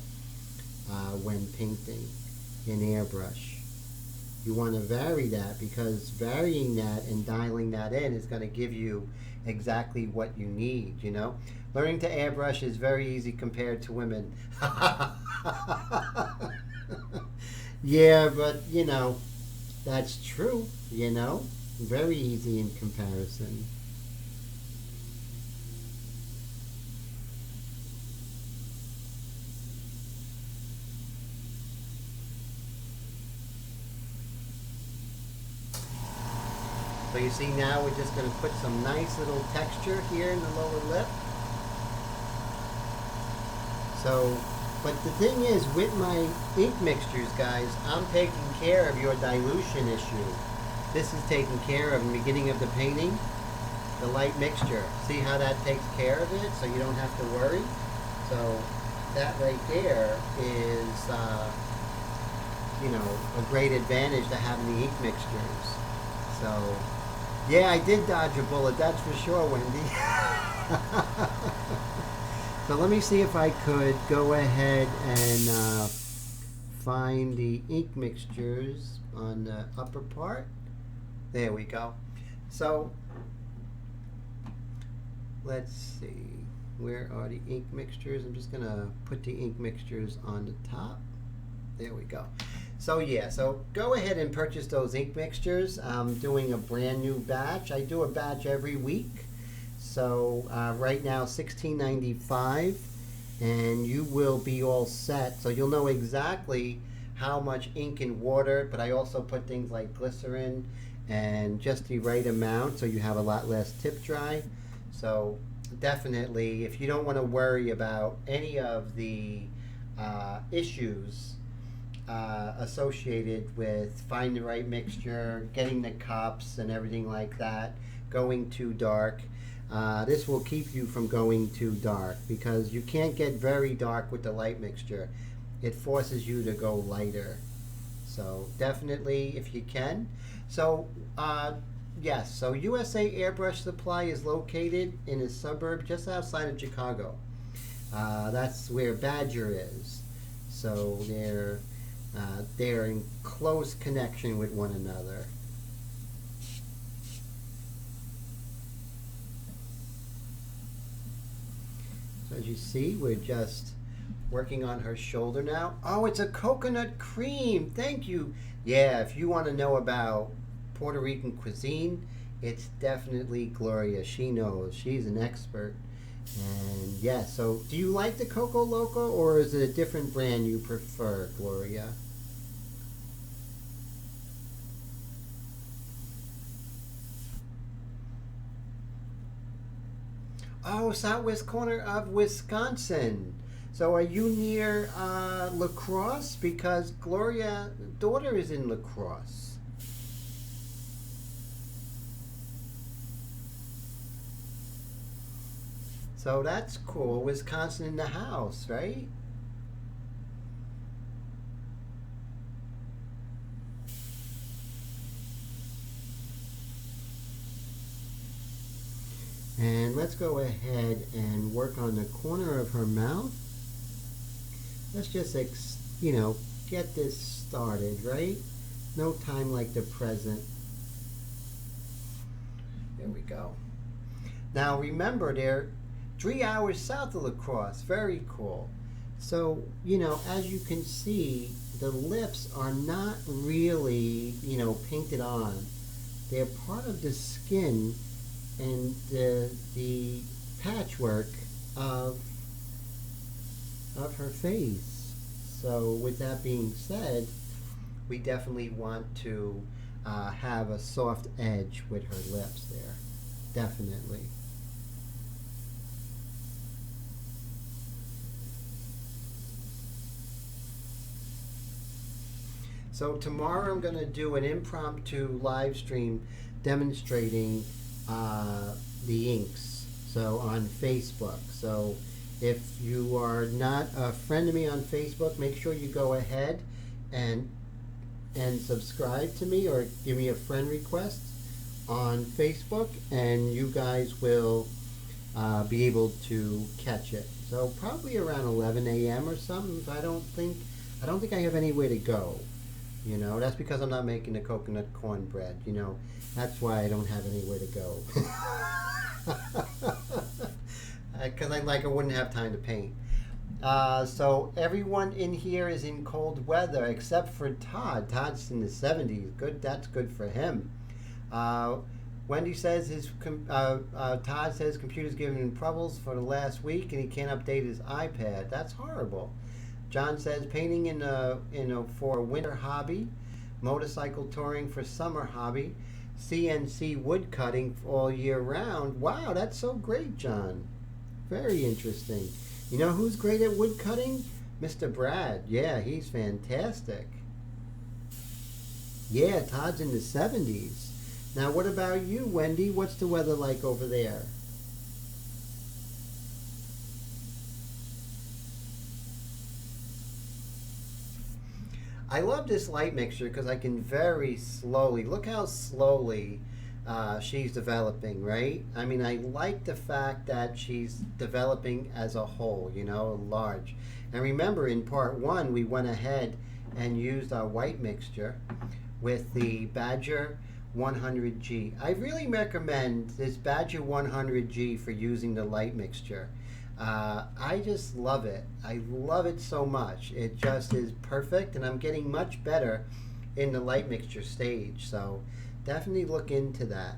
when painting in Airbrush. You want to vary that, because varying that and dialing that in is going to give you exactly what you need, you know. Learning to airbrush is very easy compared to women. Yeah, but you know, that's true, you know. Very easy in comparison. So you see, now we're just going to put some nice little texture here in the lower lip. So, but the thing is, with my ink mixtures, guys, I'm taking care of your dilution issue. This is taken care of in the beginning of the painting, the light mixture. See how that takes care of it, so you don't have to worry? So that right there is, you know, a great advantage to having the ink mixtures. So, yeah, I did dodge a bullet, that's for sure, Wendy. So let me see if I could go ahead and find the ink mixtures on the upper part. There we go. So let's see, where are the ink mixtures? I'm just gonna put the ink mixtures on the top. There we go. So yeah, so go ahead and purchase those ink mixtures. I'm doing a brand new batch. I do a batch every week. So right now $16.95, and you will be all set. So you'll know exactly how much ink and water, but I also put things like glycerin and just the right amount, so you have a lot less tip dry. So definitely, if you don't want to worry about any of the issues associated with finding the right mixture, getting the cups and everything like that, going too dark, this will keep you from going too dark, because you can't get very dark with the light mixture. It forces you to go lighter. So definitely, if you can. So yes, so USA Airbrush Supply is located in a suburb just outside of Chicago. That's where Badger is. So they're in close connection with one another. So as you see, we're just working on her shoulder now. Oh, it's a coconut cream. Thank you. Yeah, if you want to know about Puerto Rican cuisine, it's definitely Gloria. She knows. She's an expert. And yeah, so do you like the Coco Loco, or is it a different brand you prefer, Gloria? Oh, southwest corner of Wisconsin. So are you near La Crosse? Because Gloria's daughter is in La Crosse. So that's cool. Wisconsin in the house, right? And let's go ahead and work on the corner of her mouth. Let's just, you know, get this started, right? No time like the present. There we go. Now remember, 3 hours south of La Crosse. Very cool. So, you know, as you can see, the lips are not really, you know, painted on. They're part of the skin and the patchwork of her face. So with that being said, we definitely want to have a soft edge with her lips there. Definitely. So tomorrow I'm going to do an impromptu live stream demonstrating the inks, so on Facebook. So if you are not a friend of me on Facebook, make sure you go ahead and subscribe to me or give me a friend request on Facebook, and you guys will be able to catch it. So probably around 11 a.m. or something. I don't think I have anywhere to go. You know, that's because I'm not making the coconut cornbread. You know, that's why I don't have anywhere to go. Because I wouldn't have time to paint. So everyone in here is in cold weather except for Todd. Todd's in the 70s. Good, that's good for him. Wendy says Todd says computer's giving him troubles for the last week and he can't update his iPad. That's horrible. John says painting for a winter hobby, motorcycle touring for summer hobby, CNC wood cutting all year round. Wow, that's so great, John. Very interesting. You know who's great at wood cutting? Mr. Brad. Yeah, he's fantastic. Yeah, Todd's in the 70s. Now, what about you, Wendy? What's the weather like over there? I love this light mixture because I can very slowly, look how slowly she's developing, right? I mean, I like the fact that she's developing as a whole, you know, large. And remember, in part one, we went ahead and used our white mixture with the Badger 100G. I really recommend this Badger 100G for using the light mixture. I just love it. I love it so much. It just is perfect, and I'm getting much better in the light mixture stage. So definitely look into that.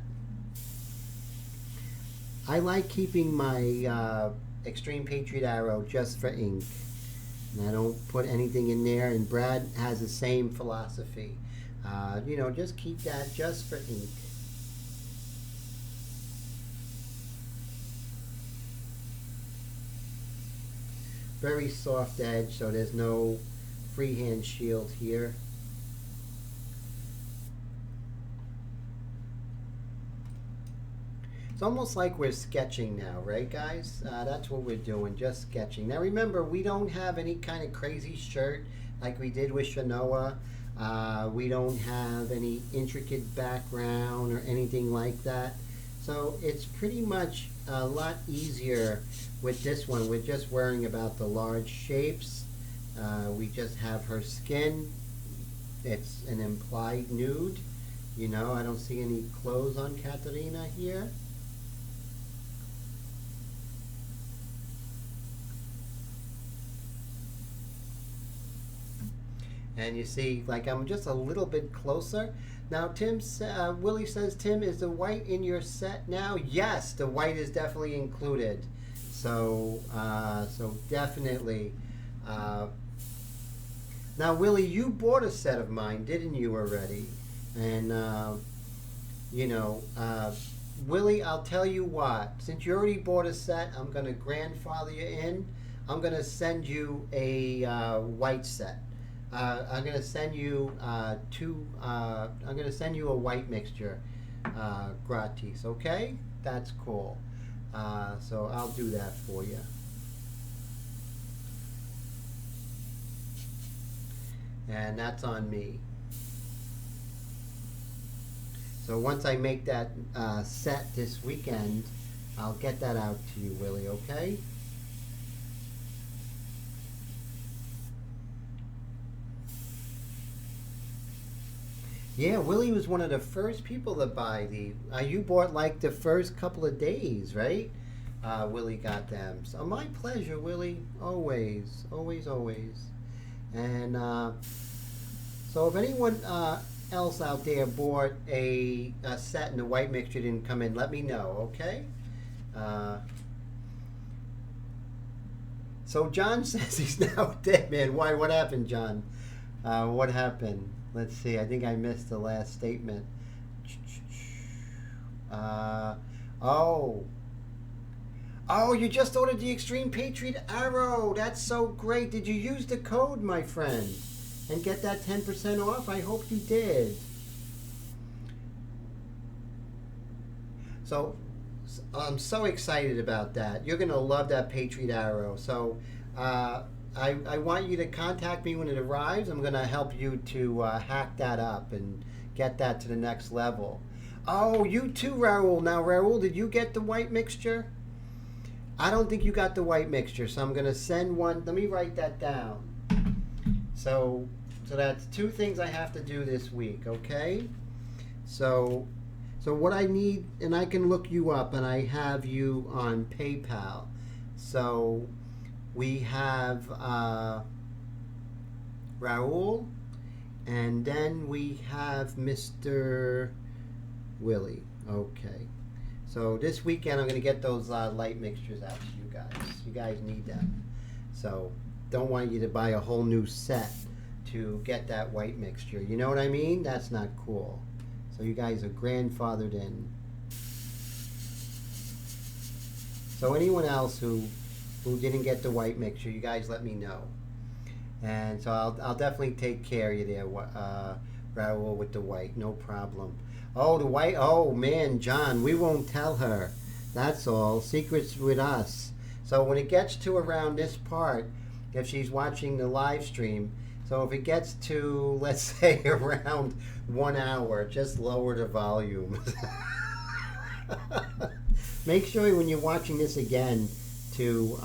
I like keeping my Extreme Patriot Arrow just for ink. And I don't put anything in there, and Brad has the same philosophy. You know, just keep that just for ink. Very soft edge, so there's no freehand shield here. It's almost like we're sketching now, right, guys? That's what we're doing, just sketching. Now remember, we don't have any kind of crazy shirt like we did with Shanoa. We don't have any intricate background or anything like that. So it's pretty much a lot easier with this one. We're just worrying about the large shapes. We just have her skin. It's an implied nude. You know, I don't see any clothes on Katerina here. And you see, like, I'm just a little bit closer. Now, Willie says, Tim, is the white in your set now? Yes, the white is definitely included. So, so definitely. Now, Willie, you bought a set of mine, didn't you, already? And, you know, Willie, I'll tell you what. Since you already bought a set, I'm going to grandfather you in. I'm going to send you a white set. I'm going to send you I'm going to send you a white mixture gratis, okay? That's cool. So I'll do that for you. And that's on me. So once I make that set this weekend, I'll get that out to you, Willie, okay? Yeah, Willie was one of the first people to buy the. You bought like the first couple of days, right? Willie got them. So my pleasure, Willie. Always, always, always. And so if anyone else out there bought a set and the white mixture didn't come in, let me know, okay? So John says he's now dead, man. Why? What happened, John? What happened? Let's see. I think I missed the last statement. Oh. Oh, you just ordered the Extreme Patriot Arrow. That's so great. Did you use the code, my friend, and get that 10% off? I hope you did. So I'm so excited about that. You're going to love that Patriot Arrow. So I want you to contact me when it arrives. I'm going to help you to hack that up and get that to the next level. Oh, you too, Raul. Now, Raul, did you get the white mixture? I don't think you got the white mixture, so I'm going to send one. Let me write that down. So that's 2 things I have to do this week, okay? So what I need, and I can look you up, and I have you on PayPal. So we have Raul, and then we have Mr. Willie. Okay. So this weekend I'm going to get those light mixtures out to you guys. You guys need them. So don't want you to buy a whole new set to get that white mixture. You know what I mean? That's not cool. So you guys are grandfathered in. So anyone else who didn't get the white mixture, you guys let me know. And so I'll definitely take care of you there, Raul, with the white. No problem. Oh, the white. Oh, man, John, we won't tell her. That's all. Secrets with us. So when it gets to around this part, if she's watching the live stream, so if it gets to, let's say, around 1 hour, just lower the volume. Make sure when you're watching this again to,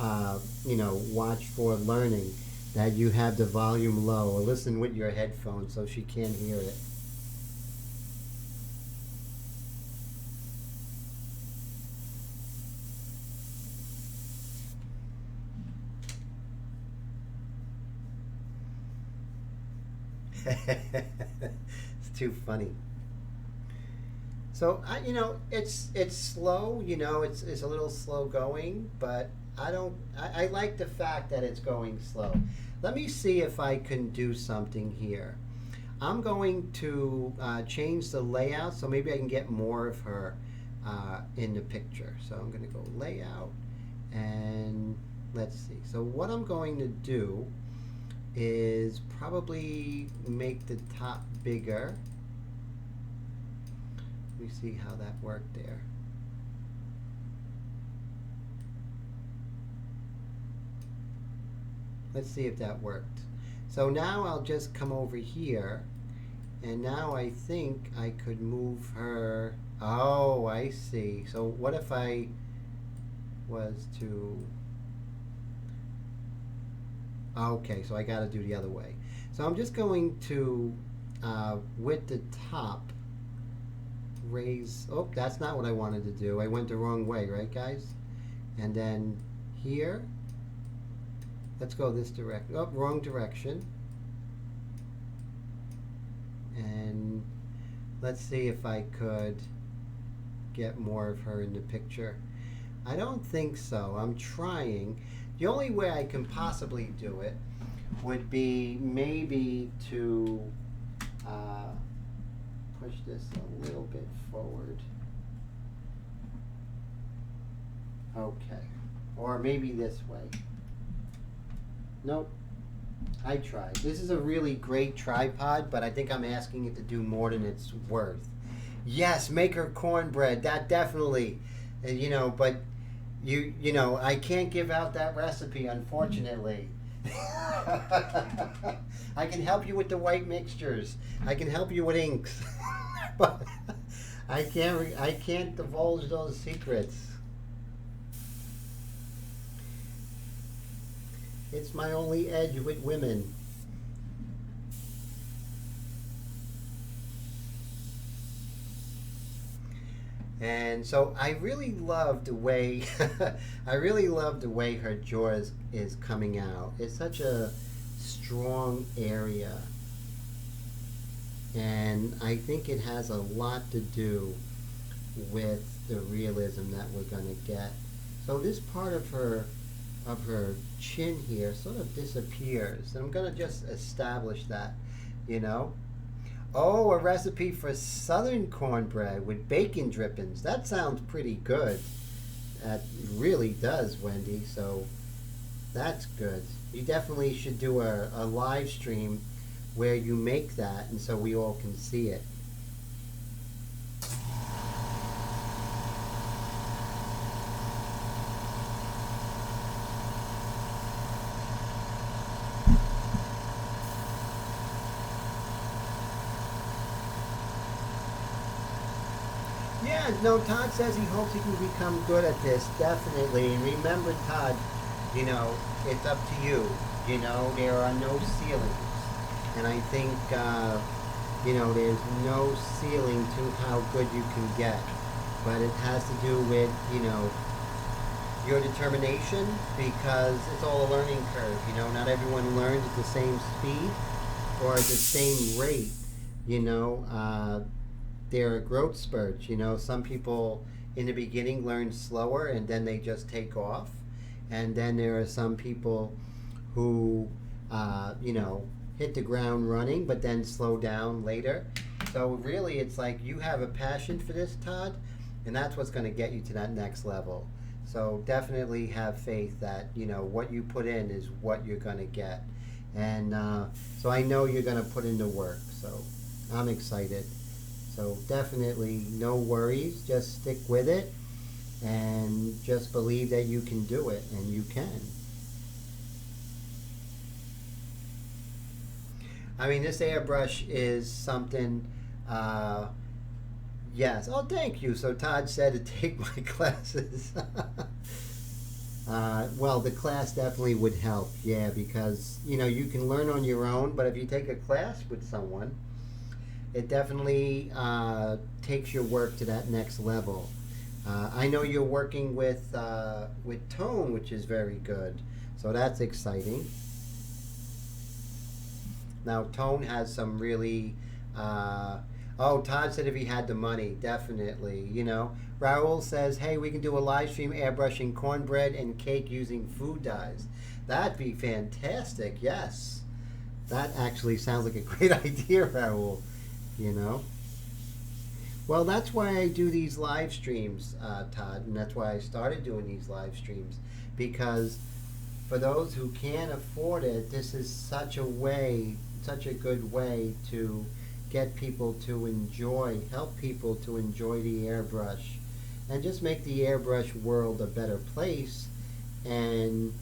watch for learning that you have the volume low, or listen with your headphones so she can't hear it. It's too funny. So it's slow. It's a little slow going, but I like the fact that it's going slow. Let me see if I can do something here. I'm going to change the layout, so maybe I can get more of her in the picture. So I'm going to go layout, and let's see. So what I'm going to do is probably make the top bigger. Let me see how that worked there. Let's see if that worked. So now I'll just come over here, and now I think I could move her. Oh, I see. So what if I was to... Okay, so I got to do the other way. So I'm just going to, with the top, raise... Oh, that's not what I wanted to do. I went the wrong way, right, guys? And then here, let's go this direction. Oh, wrong direction. And let's see if I could get more of her in the picture. I don't think so. I'm trying. The only way I can possibly do it would be maybe to push this a little bit forward. Okay. Or maybe this way. Nope. I tried. This is a really great tripod, but I think I'm asking it to do more than it's worth. Yes, make her cornbread. That definitely. But I can't give out that recipe, unfortunately. I can help you with the white mixtures. I can help you with inks. But I can't divulge those secrets. It's my only edge with women. And so I really love the way I really love the way her jaw is coming out. It's such a strong area, and I think it has a lot to do with the realism that we're going to get. So this part of her chin here sort of disappears, and I'm going to just establish that, you know. Oh, a recipe for southern cornbread with bacon drippings. That sounds pretty good. That really does, Wendy. So that's good. You definitely should do a live stream where you make that, and so we all can see it. Yeah, no, Todd says he hopes he can become good at this, definitely. And remember, Todd, you know, it's up to you. You know, there are no ceilings. And I think, you know, there's no ceiling to how good you can get. But it has to do with, you know, your determination, because it's all a learning curve. You know, not everyone learns at the same speed or at the same rate. You know, there are growth spurts. You know, some people in the beginning learn slower and then they just take off. And then there are some people who, you know, hit the ground running but then slow down later. So really it's like you have a passion for this, Todd, and that's what's going to get you to that next level. So definitely have faith that, you know, what you put in is what you're going to get. And so I know you're going to put in the work. So I'm excited. So definitely no worries. Just stick with it and just believe that you can do it, and you can. I mean, this airbrush is something, yes. Oh, thank you. So Todd said to take my classes. Well, the class definitely would help, yeah, because, you know, you can learn on your own, but if you take a class with someone, it definitely takes your work to that next level. I know you're working with tone, which is very good, so that's exciting. Now, tone has some really. Oh, Todd said if he had the money, definitely. You know, Raul says, "Hey, we can do a live stream airbrushing cornbread and cake using food dyes. That'd be fantastic." Yes, that actually sounds like a great idea, Raul. You know. Well, that's why I do these live streams, Todd, and that's why I started doing these live streams, because for those who can't afford it, this is such a way, such a good way to get people to enjoy, help people to enjoy the airbrush, and just make the airbrush world a better place. And,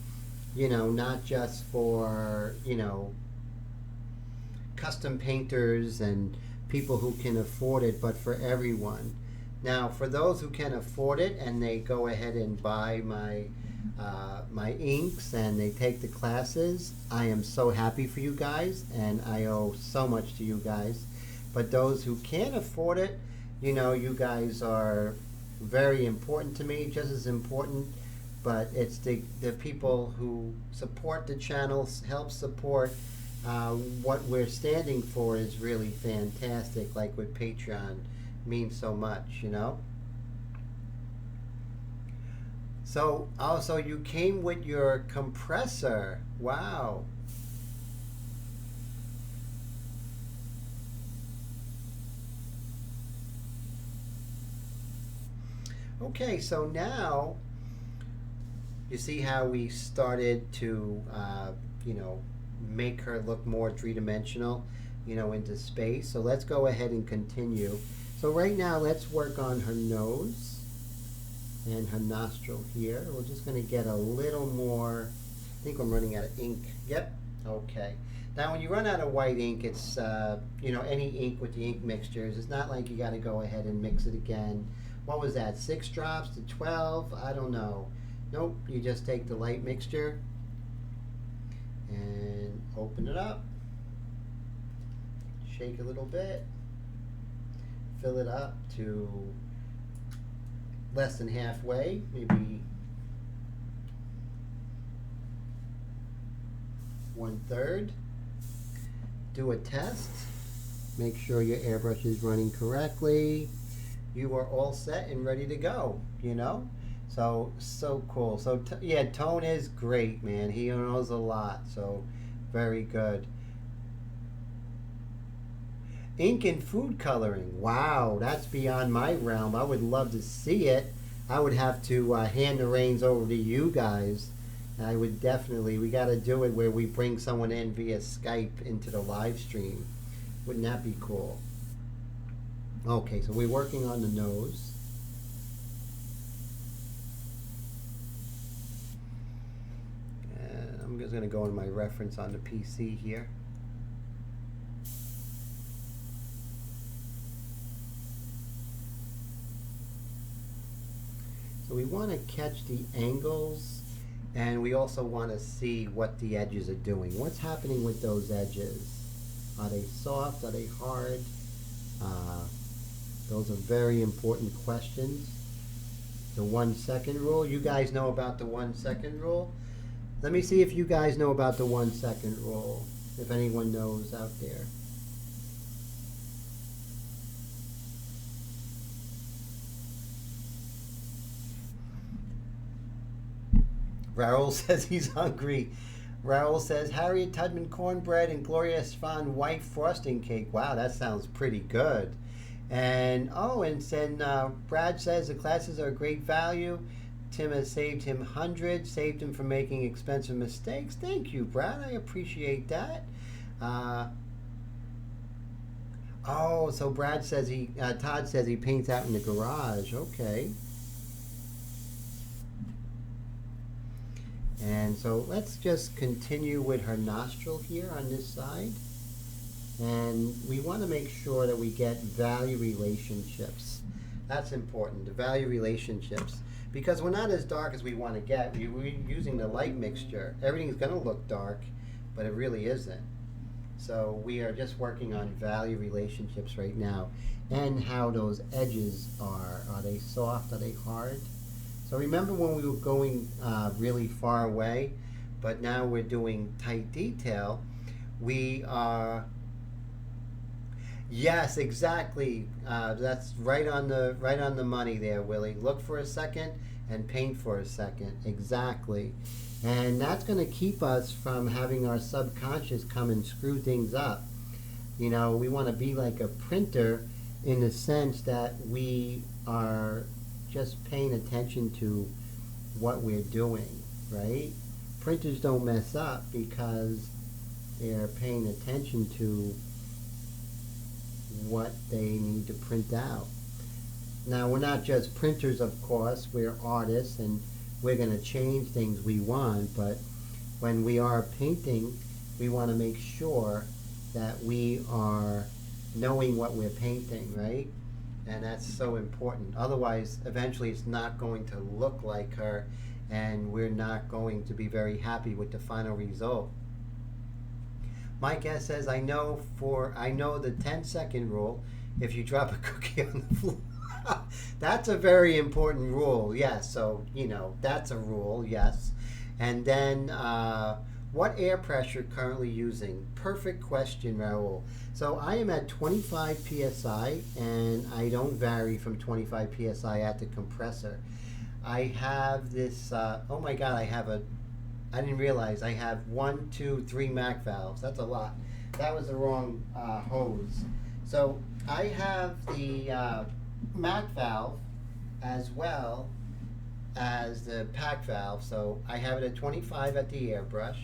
you know, not just for, you know, custom painters and people who can afford it, but for everyone. Now, for those who can afford it and they go ahead and buy my inks and they take the classes, I am so happy for you guys, and I owe so much to you guys. But those who can't afford it, you know, you guys are very important to me, just as important. But it's the people who support the channels, help support what we're standing for is really fantastic, like with Patreon means so much, you know. So also you came with your compressor. Wow. Okay, so now you see how we started to you know, make her look more three-dimensional, you know, into space. So let's go ahead and continue. So right now let's work on her nose and her nostril here. We're just going to get a little more. I think I'm running out of ink. Yep. Okay. Now when you run out of white ink, it's you know, any ink with the ink mixtures, it's not like you got to go ahead and mix it again. What was that, 6 drops to 12? I don't know. Nope, you just take the light mixture and open it up, shake a little bit, fill it up to less than halfway, maybe 1/3. Do a test. Make sure your airbrush is running correctly. You are all set and ready to go, you know? So cool. So yeah, Tone is great, man. He knows a lot, so very good. Ink and food coloring. Wow, that's beyond my realm. I would love to see it. I would have to hand the reins over to you guys. I would definitely, we got to do it where we bring someone in via Skype into the live stream. Wouldn't that be cool? Okay, so we're working on the nose. And I'm just going to go in my reference on the PC here. So we want to catch the angles, and we also want to see what the edges are doing. What's happening with those edges? Are they soft? Are they hard? Those are very important questions. The 1 second rule. You guys know about the 1 second rule? Let me see if you guys know about the 1 second rule, if anyone knows out there. Raoul says he's hungry. Raoul says Harriet Tubman cornbread and Gloria Estefan white frosting cake. Wow, that sounds pretty good. And Brad says the classes are a great value. Tim has saved him hundreds, saved him from making expensive mistakes. Thank you, Brad. I appreciate that. So Brad says Todd says he paints out in the garage. Okay. And so let's just continue with her nostril here on this side. And we want to make sure that we get value relationships. That's important, the value relationships. Because we're not as dark as we want to get. We're using the light mixture. Everything's going to look dark, but it really isn't. So we are just working on value relationships right now. And how those edges are. Are they soft? Are they hard? So remember when we were going really far away, but now we're doing tight detail. We are, yes, exactly. That's right on the money there, Willie. Look for a second and paint for a second. Exactly. And that's going to keep us from having our subconscious come and screw things up. You know, we want to be like a printer in the sense that we are just paying attention to what we're doing, right? Printers don't mess up because they're paying attention to what they need to print out. Now, we're not just printers, of course. We're artists, and we're going to change things we want, but when we are painting, we want to make sure that we are knowing what we're painting, right? And that's so important. Otherwise, eventually it's not going to look like her, and we're not going to be very happy with the final result. Mike S says, I know the 10-second rule. If you drop a cookie on the floor. That's a very important rule, yes. So, that's a rule, yes. And then, what air pressure currently using? Perfect question, Raul. So I am at 25 psi, and I don't vary from 25 psi at the compressor. I have this, oh my God, I didn't realize I have 1, 2, 3 Mac valves. That's a lot. That was the wrong hose. So I have the Mac valve as well as the pack valve. So I have it at 25 at the airbrush.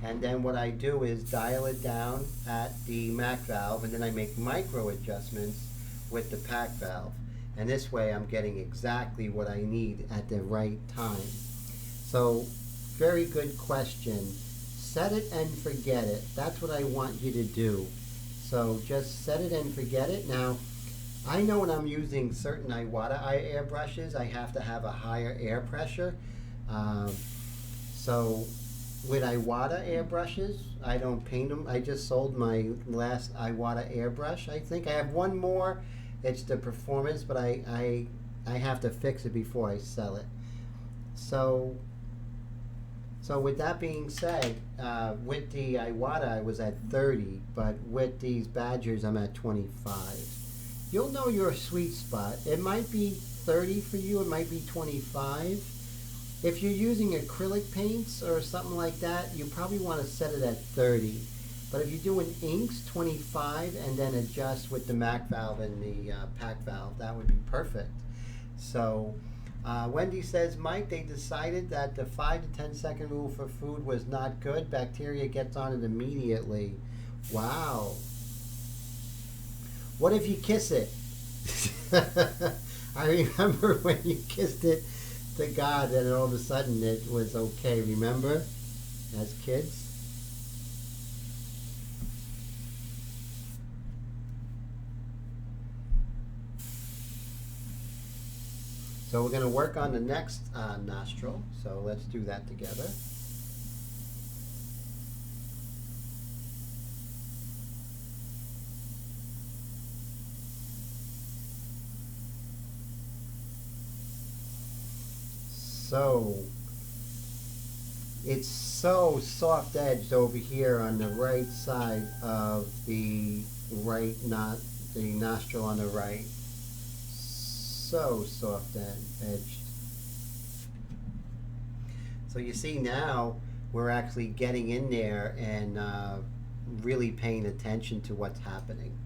And then what I do is dial it down at the Mac valve, and then I make micro adjustments with the pack valve. And this way I'm getting exactly what I need at the right time. So, very good question. Set it and forget it. That's what I want you to do. So just set it and forget it. Now, I know when I'm using certain Iwata airbrushes, I have to have a higher air pressure. So with Iwata airbrushes, I don't paint them. I just sold my last Iwata airbrush, I think. I have one more. It's the performance, but I I have to fix it before I sell it. So with that being said, with the Iwata I was at 30, but with these Badgers I'm at 25. You'll know your sweet spot. It might be 30 for you, it might be 25. If you're using acrylic paints or something like that, you probably want to set it at 30. But if you're doing inks, 25, and then adjust with the MAC valve and the pack valve, that would be perfect. So Wendy says, Mike, they decided that the 5 to 10 second rule for food was not good. Bacteria gets on it immediately. Wow. What if you kiss it? I remember when you kissed it to God and all of a sudden it was okay. Remember? As kids? So we're going to work on the next nostril. So let's do that together. So it's so soft edged over here on the right side of the nostril on the right. So soft edged. So you see now we're actually getting in there and really paying attention to what's happening.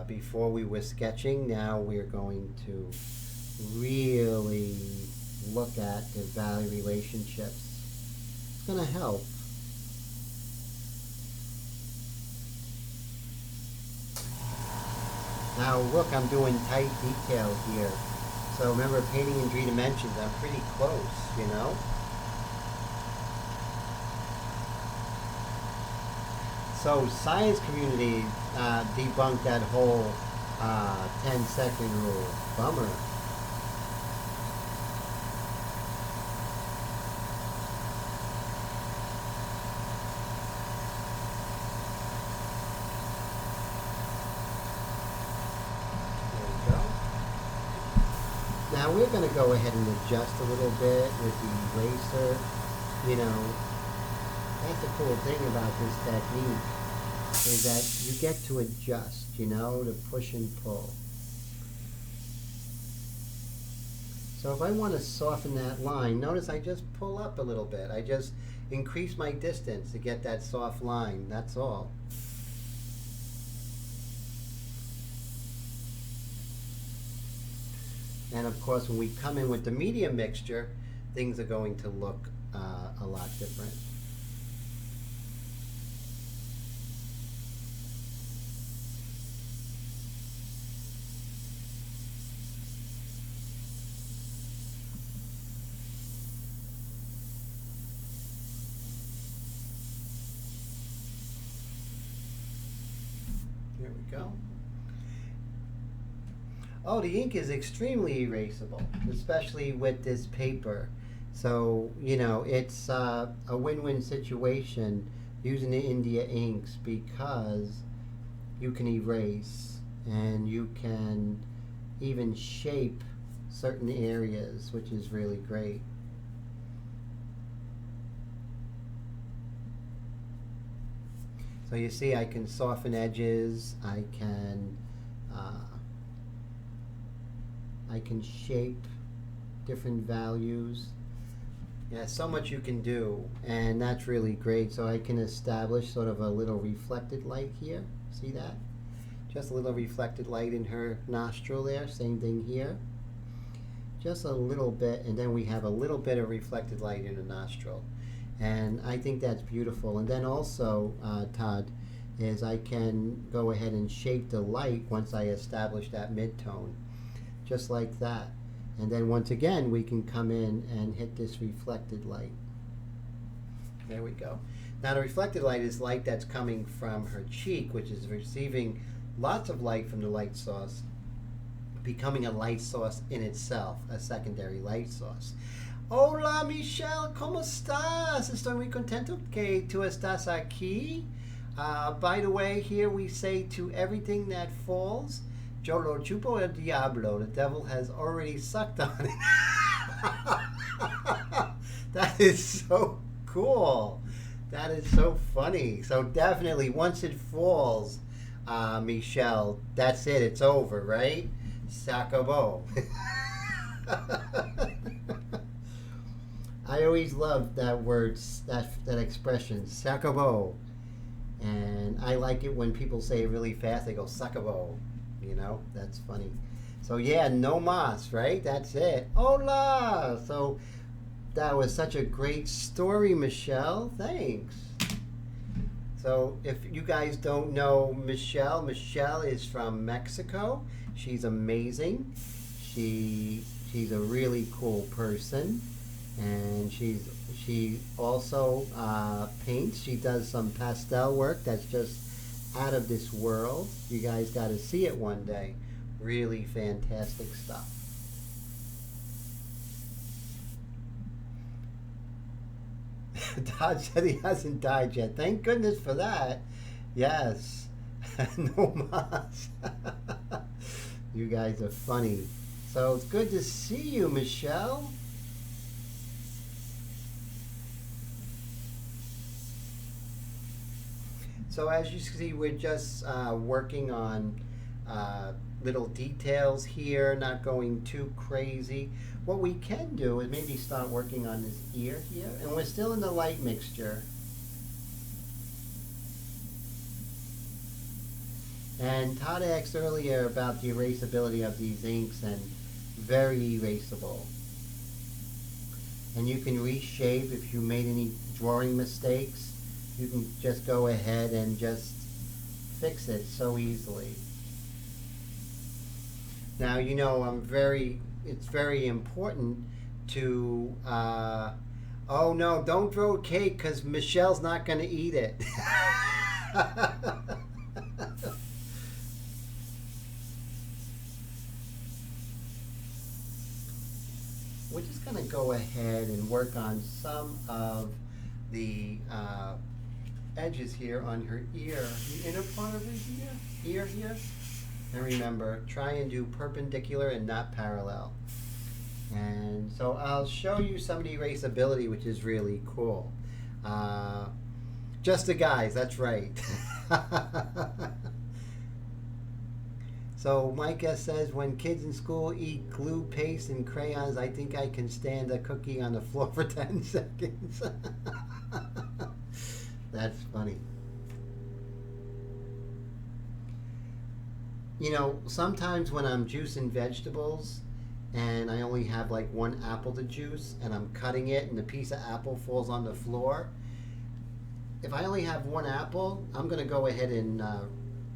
Before we were sketching, now we're going to really look at the value relationships. It's going to help. Now look, I'm doing tight detail here. So remember, painting in 3 dimensions, I'm pretty close, you know? So science community debunked that whole 10-second rule. Bummer. Now we're going to go ahead and adjust a little bit with the eraser. You know, that's the cool thing about this technique, is that you get to adjust, you know, to push and pull. So if I want to soften that line, notice I just pull up a little bit. I just increase my distance to get that soft line, that's all. And of course, when we come in with the medium mixture, things are going to look a lot different. Here we go. Oh, the ink is extremely erasable, especially with this paper. So, you know, it's a win-win situation using the India inks, because you can erase and you can even shape certain areas, which is really great. So you see, I can soften edges, I can shape different values. Yeah, so much you can do, and that's really great. So I can establish sort of a little reflected light here. See that? Just a little reflected light in her nostril there. Same thing here. Just a little bit, and then we have a little bit of reflected light in the nostril. And I think that's beautiful. And then also, Todd, is I can go ahead and shape the light once I establish that mid-tone. Just like that. And then once again, we can come in and hit this reflected light. There we go. Now the reflected light is light that's coming from her cheek, which is receiving lots of light from the light source, becoming a light source in itself, a secondary light source. Hola Michelle, ¿cómo estás? Estoy muy contento que tú estás aquí. By the way, here we say to everything that falls, Yo lo chupo el diablo. The devil has already sucked on it. That is so cool. That is so funny. So definitely, once it falls, Michelle, that's it. It's over, right? Sakabo. I always love that word, that expression, sakabo. And I like it when people say it really fast. They go sakabo. You know, that's funny. So yeah, no mas, right? That's it. Hola. So that was such a great story, Michelle. Thanks. So if you guys don't know Michelle, Michelle is from Mexico. She's amazing. She's a really cool person, and she also paints. She does some pastel work that's just out of this world. You guys got to see it one day. Really fantastic stuff. Todd said he hasn't died yet. Thank goodness for that. Yes. No mas. You guys are funny. So it's good to see you, Michelle. So as you see, we're just working on little details here, not going too crazy. What we can do is maybe start working on this ear here, and we're still in the light mixture. And Todd asked earlier about the erasability of these inks, and very erasable. And you can reshape if you made any drawing mistakes. You can just go ahead and just fix it so easily. Now, you know, it's very important to, oh no, don't throw cake because Michelle's not going to eat it. We're just going to go ahead and work on some of the edges here on her ear, the inner part of her ear here. And remember, try and do perpendicular and not parallel. And so I'll show you some of the erasability, which is really cool. Just the guys, that's right. So Mike S. says, when kids in school eat glue, paste, and crayons, I think I can stand a cookie on the floor for 10 seconds. That's funny. You know, sometimes when I'm juicing vegetables and I only have like one apple to juice and I'm cutting it and the piece of apple falls on the floor, if I only have one apple, I'm going to go ahead and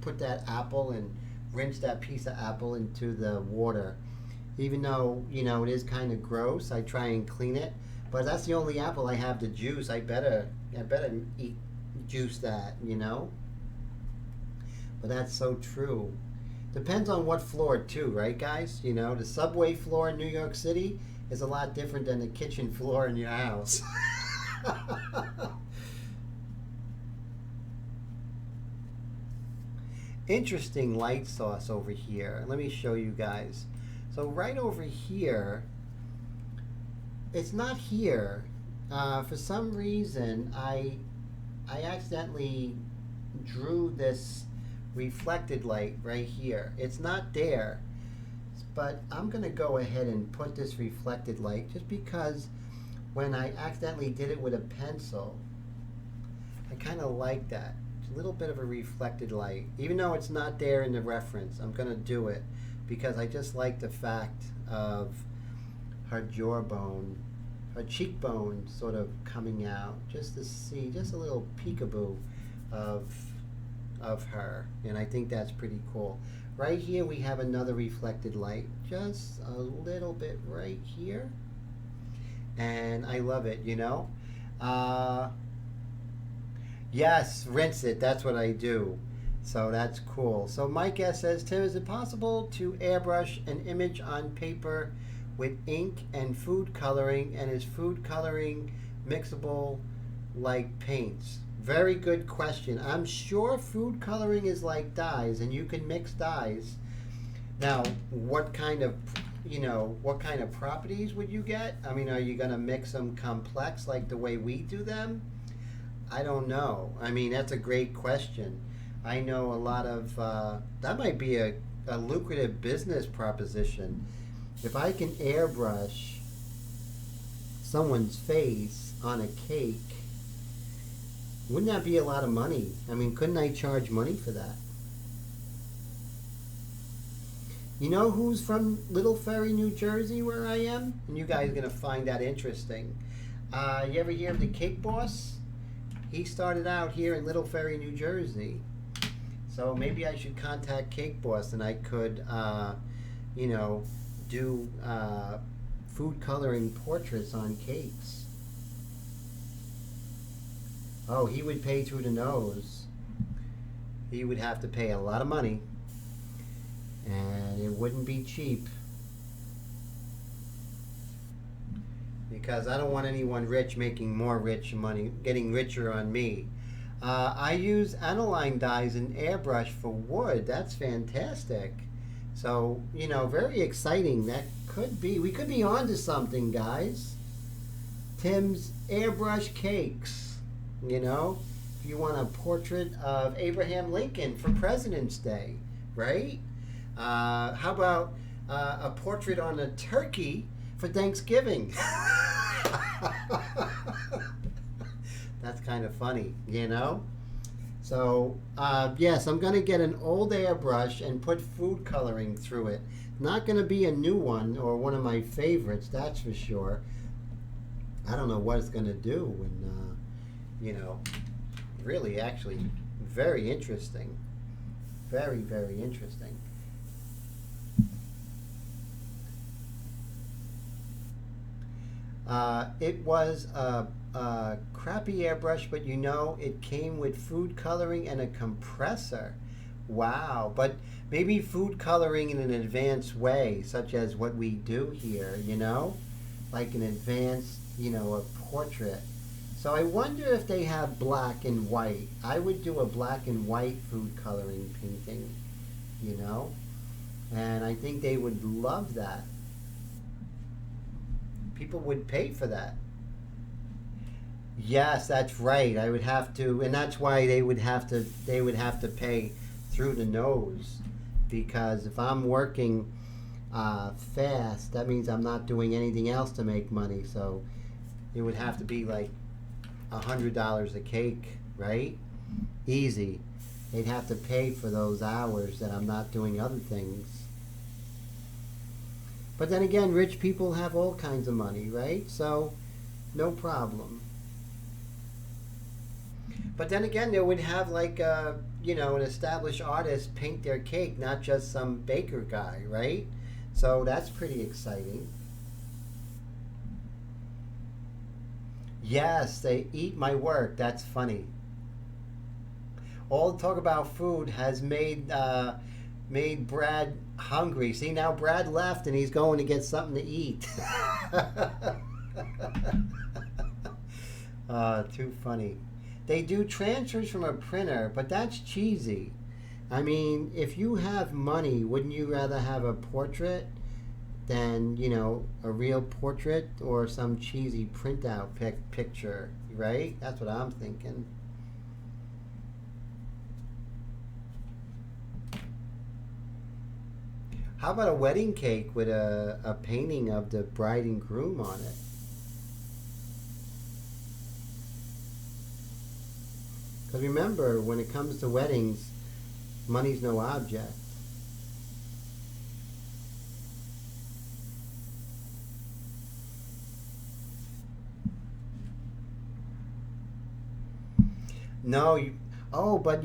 put that apple and rinse that piece of apple into the water. Even though, you know, it is kind of gross, I try and clean it. But that's the only apple I have to juice. I better juice that, you know. But that's so true. Depends on what floor too, right guys? You know, the subway floor in New York City is a lot different than the kitchen floor in your house. Interesting light source over here. Let me show you guys. So right over here, it's not here. For some reason, I accidentally drew this reflected light right here. It's not there, but I'm going to go ahead and put this reflected light just because when I accidentally did it with a pencil, I kind of like that. It's a little bit of a reflected light. Even though it's not there in the reference, I'm going to do it because I just like the fact of her jawbone, her cheekbone sort of coming out, just to see just a little peekaboo of her, and I think that's pretty cool. Right here we have another reflected light, just a little bit right here, and I love it, you know. Yes, rinse it, that's what I do. So that's cool. So Mike S. says, Tim, is it possible to airbrush an image on paper with ink and food coloring, and is food coloring mixable like paints? Very good question. I'm sure food coloring is like dyes, and you can mix dyes, Now, what kind of, what kind of properties would you get? I mean, are you gonna mix them complex like the way we do them? I don't know. I mean, that's a great question. I know a lot of, that might be a lucrative business proposition. If I can airbrush someone's face on a cake, wouldn't that be a lot of money? I mean, couldn't I charge money for that? You know who's from Little Ferry, New Jersey, where I am? And you guys are going to find that interesting. You ever hear of the Cake Boss? He started out here in Little Ferry, New Jersey. So maybe I should contact Cake Boss and I could, do food coloring portraits on cakes. Oh, he would pay through the nose. He would have to pay a lot of money. And it wouldn't be cheap. Because I don't want anyone rich making more rich money, getting richer on me. I use aniline dyes and airbrush for wood. That's fantastic. So, very exciting. That could be, we could be on to something, guys. Tim's Airbrush Cakes. If you want a portrait of Abraham Lincoln for President's Day, right? How about a portrait on a turkey for Thanksgiving? That's kind of funny, So, yes, I'm going to get an old airbrush and put food coloring through it. Not going to be a new one or one of my favorites, that's for sure. I don't know what it's going to do. And, really, actually, very interesting. Very, very interesting. It was a crappy airbrush, but it came with food coloring and a compressor. Wow. But maybe food coloring in an advanced way, such as what we do here, like an advanced, a portrait. So I wonder if they have black and white. I would do a black and white food coloring painting, and I think they would love that. People would pay for that. Yes, that's right. I would have to, and that's why they would have to pay through the nose, because if I'm working fast, that means I'm not doing anything else to make money. So it would have to be like $100 a cake, right? Easy. They'd have to pay for those hours that I'm not doing other things. But then again, rich people have all kinds of money, right? So, no problem. But then again, they would have like, an established artist paint their cake, not just some baker guy, right? So that's pretty exciting. Yes, they eat my work. That's funny. All the talk about food has made Brad hungry. See, now Brad left and he's going to get something to eat. Too funny. They do transfers from a printer, but that's cheesy. I mean, if you have money, wouldn't you rather have a portrait than, a real portrait or some cheesy printout picture, right? That's what I'm thinking. How about a wedding cake with a painting of the bride and groom on it? Because remember, when it comes to weddings, money's no object. No, but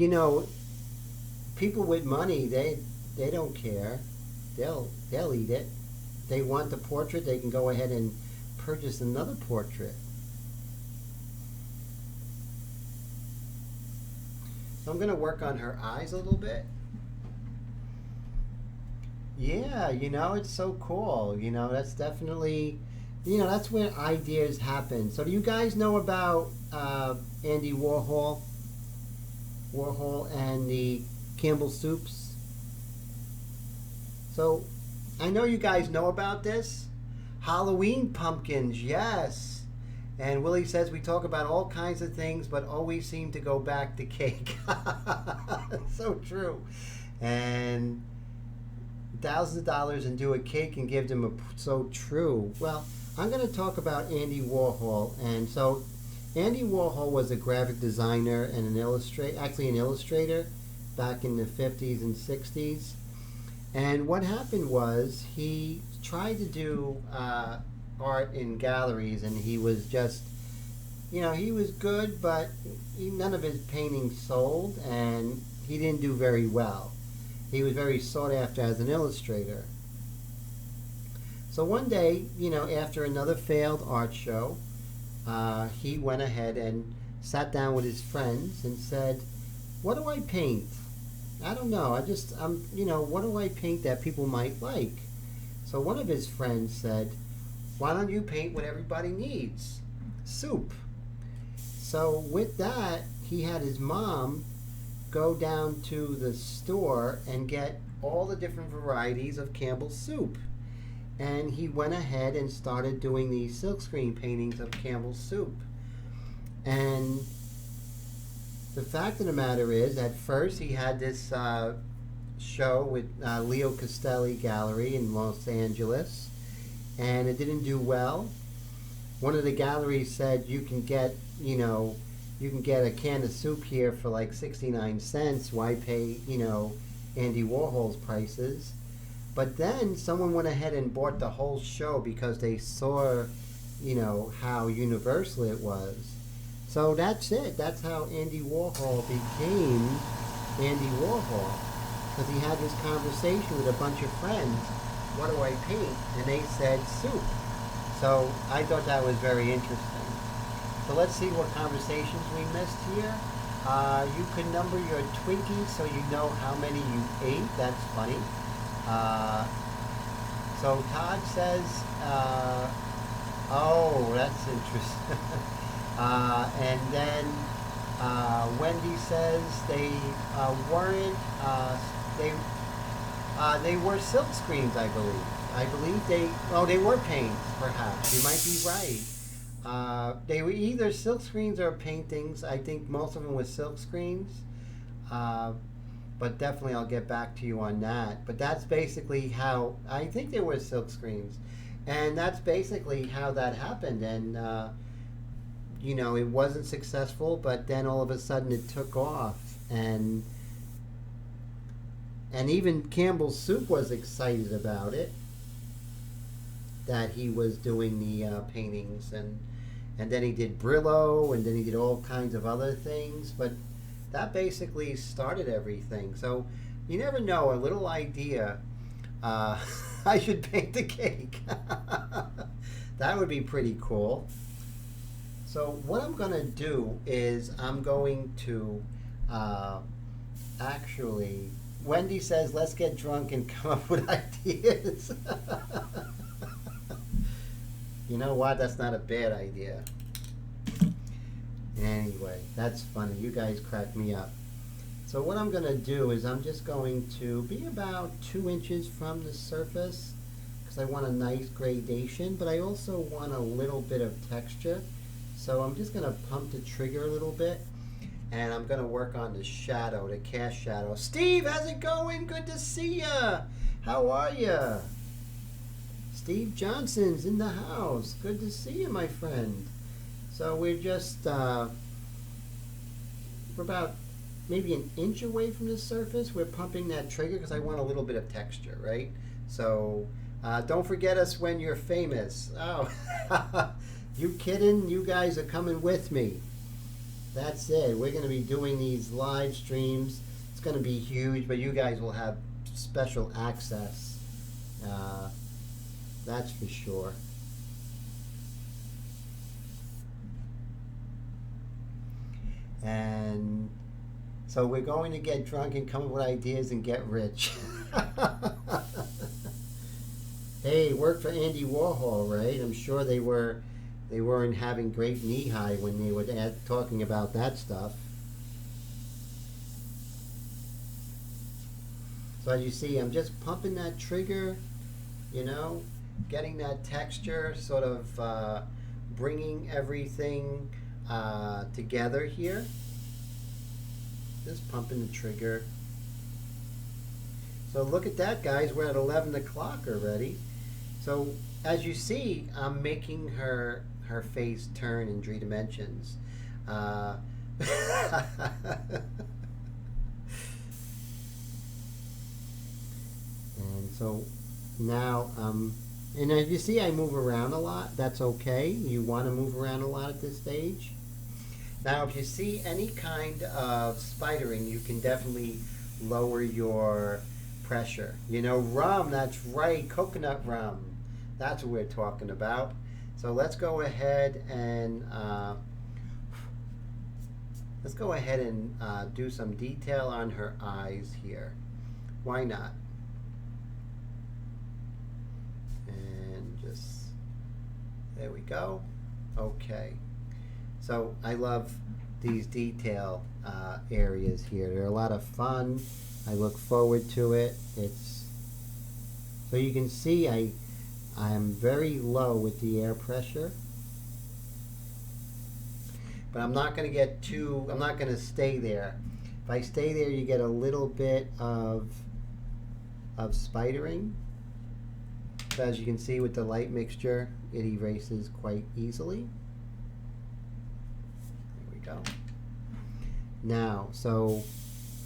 people with money, they don't care. They'll eat it. They want the portrait, they can go ahead and purchase another portrait. So I'm going to work on her eyes a little bit. Yeah, it's so cool. That's definitely, that's where ideas happen. So do you guys know about Andy Warhol? Warhol and the Campbell Soups? So I know you guys know about this. Halloween pumpkins, yes. And Willie says we talk about all kinds of things, but always seem to go back to cake. So true. And thousands of dollars and do a cake and give them a so true. Well, I'm going to talk about Andy Warhol. And so Andy Warhol was a graphic designer and an illustrator back in the 50s and 60s. And what happened was he tried to do art in galleries, and he was just, he was good, but none of his paintings sold, and he didn't do very well. He was very sought after as an illustrator. So one day, after another failed art show, he went ahead and sat down with his friends and said, what do I paint? I don't know. What do I paint that people might like? So one of his friends said, why don't you paint what everybody needs? Soup. So with that, he had his mom go down to the store and get all the different varieties of Campbell's soup. And he went ahead and started doing these silkscreen paintings of Campbell's soup. And the fact of the matter is, at first he had this show with Leo Castelli Gallery in Los Angeles, and it didn't do well. One of the galleries said you can get a can of soup here for like 69 cents. Why pay, Andy Warhol's prices? But then someone went ahead and bought the whole show because they saw, how universal it was. So that's it. That's how Andy Warhol became Andy Warhol. Because he had this conversation with a bunch of friends. What do I paint? And they said soup. So I thought that was very interesting. So let's see what conversations we missed here. You could number your Twinkies so you know how many you ate. That's funny. So Todd says, oh, that's interesting. And then Wendy says they weren't, they were silk screens, I believe. I believe they were paints, perhaps. You might be right. They were either silk screens or paintings. I think most of them were silk screens. But definitely I'll get back to you on that. But that's basically how, I think they were silk screens. And that's basically how that happened. And, it wasn't successful, but then all of a sudden it took off. And even Campbell's Soup was excited about it, that he was doing the paintings. And then he did Brillo, and then he did all kinds of other things. But that basically started everything. So you never know, a little idea. I should paint the cake. That would be pretty cool. So what I'm going to do is I'm going to actually, Wendy says, let's get drunk and come up with ideas. You know what? That's not a bad idea. Anyway, that's funny. You guys crack me up. So what I'm going to do is I'm just going to be about 2 inches from the surface because I want a nice gradation, but I also want a little bit of texture. So I'm just going to pump the trigger a little bit, and I'm going to work on the shadow, the cast shadow. Steve, how's it going? Good to see ya. How are ya? Steve Johnson's in the house. Good to see you, my friend. So we're just, we're about maybe an inch away from the surface. We're pumping that trigger because I want a little bit of texture, right? So don't forget us when you're famous. Oh, you kidding? You guys are coming with me. That's it. We're going to be doing these live streams. It's going to be huge, but you guys will have special access. That's for sure. And so we're going to get drunk and come up with ideas and get rich. Hey, it worked for Andy Warhol, right? I'm sure they weren't having great knee high when they were talking about that stuff. So as you see, I'm just pumping that trigger, you know, getting that texture, sort of bringing everything together here. Just pumping the trigger. So look at that, guys. We're at 11 o'clock already. So as you see, I'm making her face turn in 3 dimensions. And so now, and as you see, I move around a lot. That's okay. You want to move around a lot at this stage. Now, if you see any kind of spidering, you can definitely lower your pressure. You know, rum, that's right, coconut rum. That's what we're talking about. So let's go ahead and do some detail on her eyes here. Why not? And just, there we go. Okay. So I love these detail areas here. They're a lot of fun. I look forward to it. So you can see I am very low with the air pressure. But I'm not going to get I'm not going to stay there. If I stay there, you get a little bit of spidering. So as you can see with the light mixture, it erases quite easily. There we go. Now, so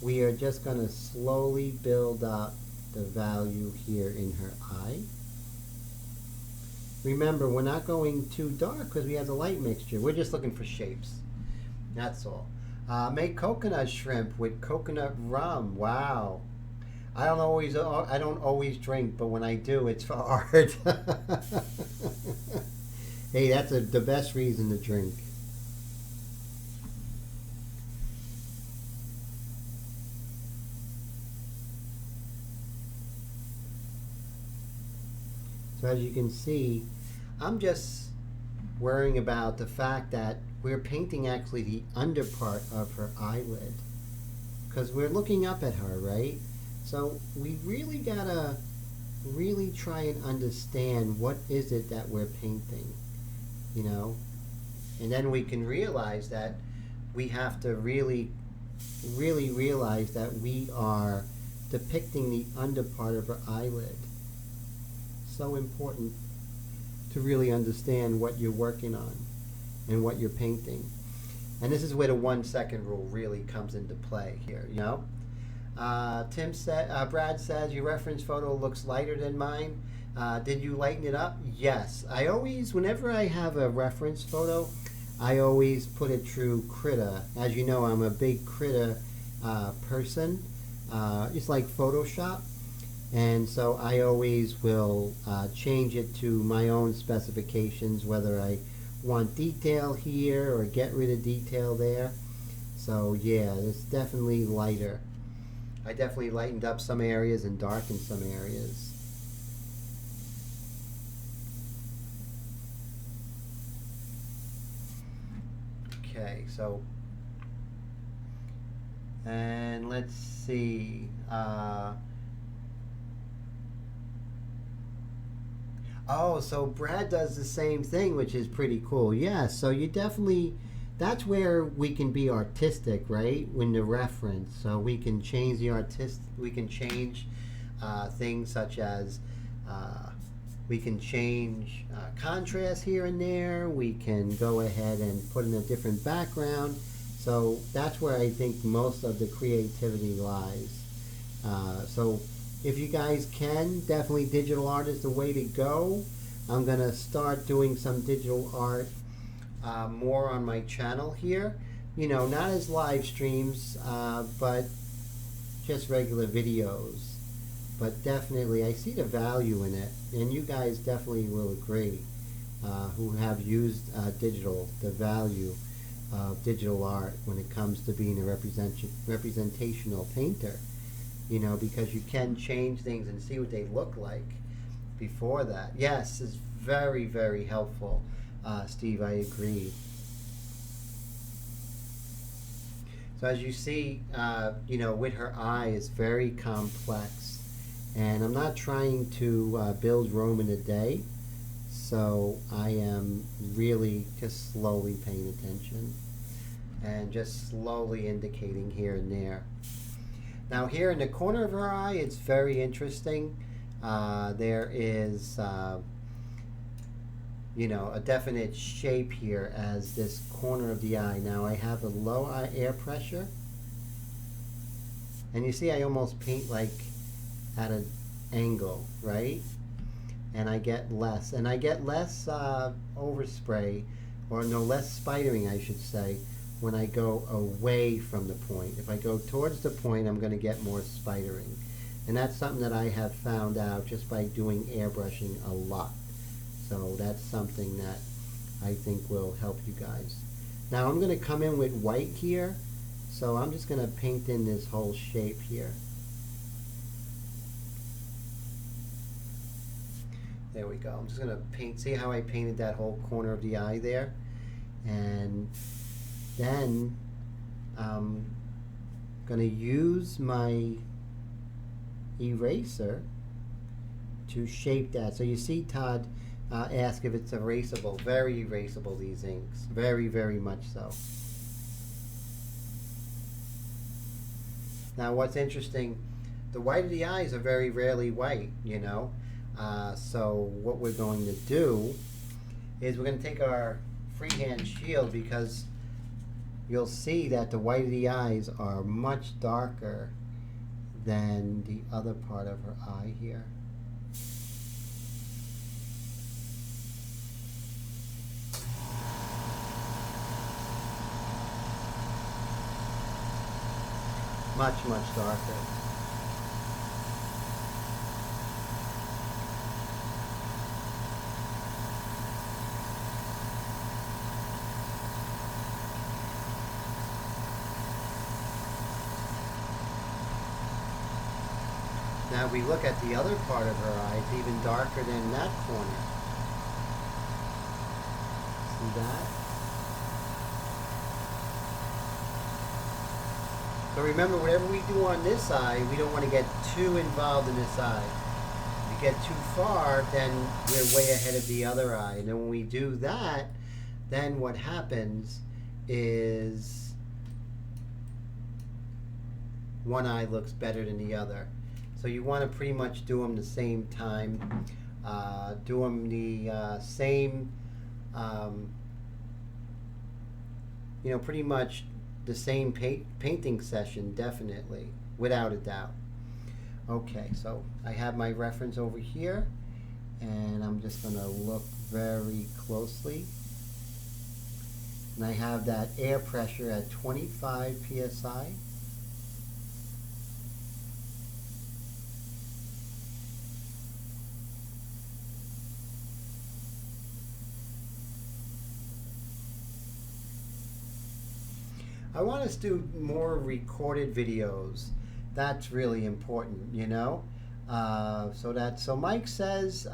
we are just going to slowly build up the value here in her eye. Remember, we're not going too dark because we have the light mixture. We're just looking for shapes. That's all. Make coconut shrimp with coconut rum. Wow. I don't always drink, but when I do, it's for art. Hey, that's the best reason to drink. So as you can see, I'm just worrying about the fact that we're painting actually the under part of her eyelid because we're looking up at her, right? So we really gotta really try and understand what is it that we're painting, you know? And then we can realize that we have to really realize that we are depicting the under part of her eyelid. So important to really understand what you're working on and what you're painting. And this is where the 1 second rule really comes into play here, you know? Brad says, your reference photo looks lighter than mine. Did you lighten it up? Yes. I always, whenever I have a reference photo, I always put it through Krita. As you know, I'm a big Krita person. It's like Photoshop. And so I always will change it to my own specifications, whether I want detail here or get rid of detail there. So yeah, it's definitely lighter. I definitely lightened up some areas and darkened some areas. Okay, so, and let's see. Oh, so Brad does the same thing, which is pretty cool. Yeah, so you definitely, that's where we can be artistic, right? When the reference, so we can change the we can change things such as we can change contrast here and there. We can go ahead and put in a different background. So that's where I think most of the creativity lies. So if you guys can, definitely digital art is the way to go. I'm going to start doing some digital art more on my channel here. You know, not as live streams, but just regular videos. But definitely, I see the value in it. And you guys definitely will agree who have used the value of digital art when it comes to being a representational painter. You know, because you can change things and see what they look like before that. Yes, it's very, very helpful, Steve, I agree. So as you see, you know, with her eye, it's very complex. And I'm not trying to build Rome in a day. So I am really just slowly paying attention and just slowly indicating here and there. Now here in the corner of her eye, it's very interesting. There is, you know, a definite shape here as this corner of the eye. Now I have a low eye air pressure. And you see I almost paint like at an angle, right? And I get less. And I get less overspray, or no, less spidering, I should say, when I go away from the point. If I go towards the point, I'm going to get more spidering. And that's something that I have found out just by doing airbrushing a lot. So that's something that I think will help you guys. Now I'm going to come in with white here. So I'm just going to paint in this whole shape here. There we go. I'm just going to paint, see how I painted that whole corner of the eye there? And then I'm going to use my eraser to shape that. So you see Todd ask if it's erasable. Very erasable, these inks. Very, very much so. Now what's interesting, the white of the eyes are very rarely white, you know. So what we're going to do is we're going to take our freehand shield, because you'll see that the white of the eyes are much darker than the other part of her eye here. Much, much darker. Now if we look at the other part of her eye, it's even darker than that corner. See that? So remember, whatever we do on this eye, we don't want to get too involved in this eye. If we get too far, then we're way ahead of the other eye. And then when we do that, then what happens is one eye looks better than the other. So you want to pretty much do them the same time. Do them the same, you know, pretty much the same painting session, definitely, without a doubt. Okay, so I have my reference over here, and I'm just going to look very closely. And I have that air pressure at 25 psi. I want us to do more recorded videos. That's really important, you know. So Mike says